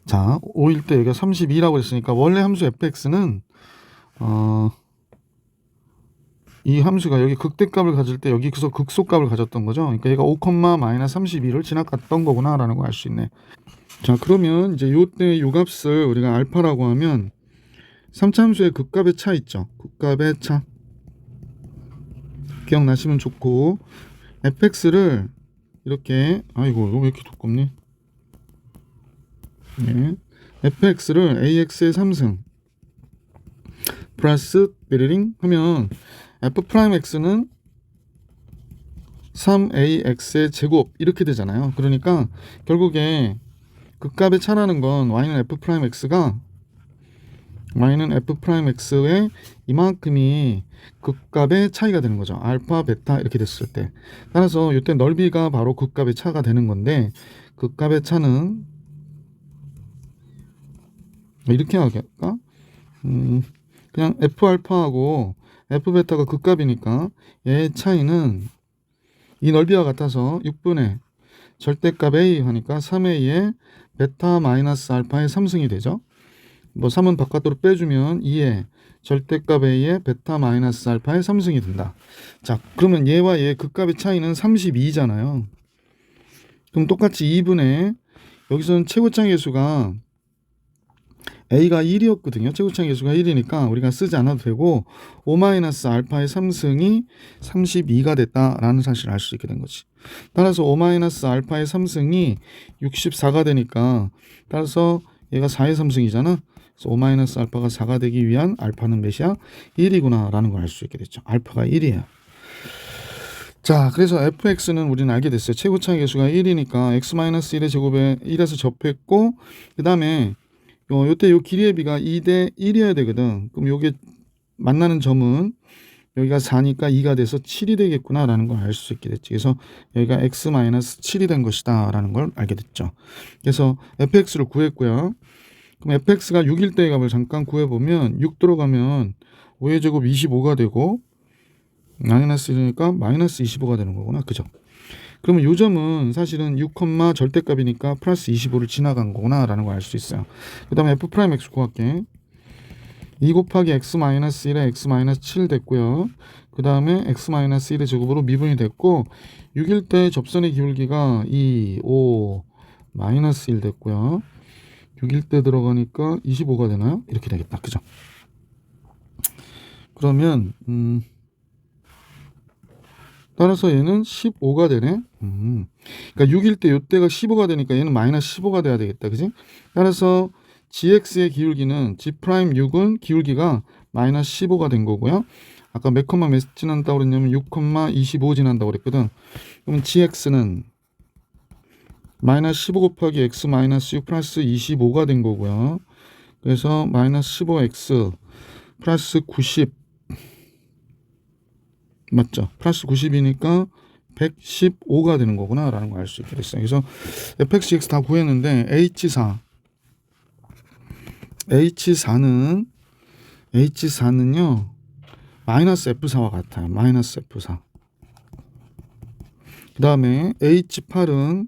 자 5일 때 여기가 32라고 했으니까 원래 함수 fx는 이 함수가 여기 극대값을 가질 때 여기서 극소값을 가졌던 거죠. 그러니까 얘가 5, 마이너스 32를 지나갔던 거구나 라는 걸 알 수 있네. 자, 그러면 이제 요때 요 값을 우리가 알파라고 하면 3차 함수의 극값의 차 있죠. 극값의 차 기억나시면 좋고, fx를 이렇게 이거 왜 이렇게 두껍니? 네. fx를 ax의 3승 플러스 베리링 하면 f'x는 3ax의 제곱 이렇게 되잖아요. 그러니까 결국에 극값의 차라는 건 y는 f'x의 이만큼이 극값의 차이가 되는 거죠. 알파, 베타 이렇게 됐을 때. 따라서 이때 넓이가 바로 극값의 차가 되는 건데, 극값의 차는 이렇게 하겠까? 그냥 F알파하고 F베타가 극값이니까 얘의 차이는 이 넓이와 같아서 6분의 절대값 A 하니까 3A의 베타 마이너스 알파의 3승이 되죠. 뭐 3은 바깥으로 빼주면 2의 절대값 A의 베타 마이너스 알파의 3승이 된다. 자, 그러면 얘와 얘의 극값의 차이는 32잖아요. 그럼 똑같이 2분의 여기서는 최고차 계수가 A가 1이었거든요. 최고차 계수가 1이니까 우리가 쓰지 않아도 되고 5-알파의 3승이 32가 됐다라는 사실을 알 수 있게 된 거지. 따라서 5-알파의 3승이 64가 되니까 따라서 얘가 4의 3승이잖아. 그래서 5-알파가 4가 되기 위한 알파는 몇이야? 1이구나 라는 걸 알 수 있게 됐죠. 알파가 1이에요. 자, 그래서 fx는 우리는 알게 됐어요. 최고차 계수가 1이니까 x-1의 제곱에 1에서 접했고 그 다음에 요때 요 길이의 비가 2대 1이어야 되거든. 그럼 요게 만나는 점은 여기가 4니까 2가 돼서 7이 되겠구나 라는 걸 알 수 있게 됐지. 그래서 여기가 x-7이 된 것이다 라는 걸 알게 됐죠. 그래서 fx를 구했고요. 그럼 fx가 6일 때의 값을 잠깐 구해보면 6 들어가면 5의 제곱 25가 되고 마이너스 1이니까 마이너스 25가 되는 거구나. 그죠? 그러면 요 점은 사실은 6, 절대값이니까 플러스 25를 지나간 거구나 라는 걸 알 수 있어요. 그 다음에 f'x 구할게. 2 곱하기 x-1에 x-7 됐고요. 그 다음에 x-1의 제곱으로 미분이 됐고 6일 때 접선의 기울기가 2, 5, 마이너스 1 됐고요. 6일 때 들어가니까 25가 되나요? 이렇게 되겠다. 그죠? 그러면 따라서 얘는 15가 되네. 그러니까 6일 때 요때가 15가 되니까 얘는 마이너스 15가 돼야 되겠다. 그지? 따라서 gx의 기울기는 g'6은 기울기가 마이너스 15가 된 거고요. 아까 몇 컴마 몇 지난다고 그랬냐면 6,25 지난다고 그랬거든. 그러면 gx는 마이너스 15 곱하기 x 마이너스 6 플러스 25가 된 거고요. 그래서 마이너스 15x 플러스 90 맞죠? 플러스 90이니까 115가 되는 거구나 라는 걸 알 수 있게 됐어요. 그래서 fx 다 구했는데 H4는요 마이너스 F4와 같아요. 마이너스 F4. 그 다음에 H8은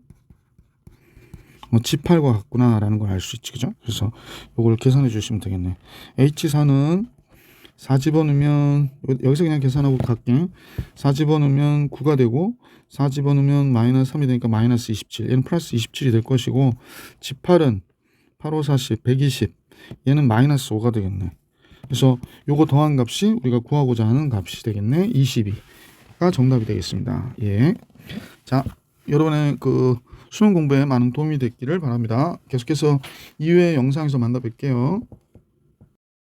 G8과 같구나 라는 걸 알 수 있지. 그죠? 그래서 이걸 계산해 주시면 되겠네. H4는 4 집어넣으면 여기서 그냥 계산하고 갈게. 4 집어넣으면 9가 되고 4 집어넣으면 마이너스 3이 되니까 마이너스 27. 얘는 플러스 27이 될 것이고 G8은 8, 5, 40, 120. 얘는 마이너스 5가 되겠네. 그래서 요거 더한 값이 우리가 구하고자 하는 값이 되겠네. 22가 정답이 되겠습니다. 예. 자, 여러분의 그 수능 공부에 많은 도움이 됐기를 바랍니다. 계속해서 이후의 영상에서 만나 뵐게요.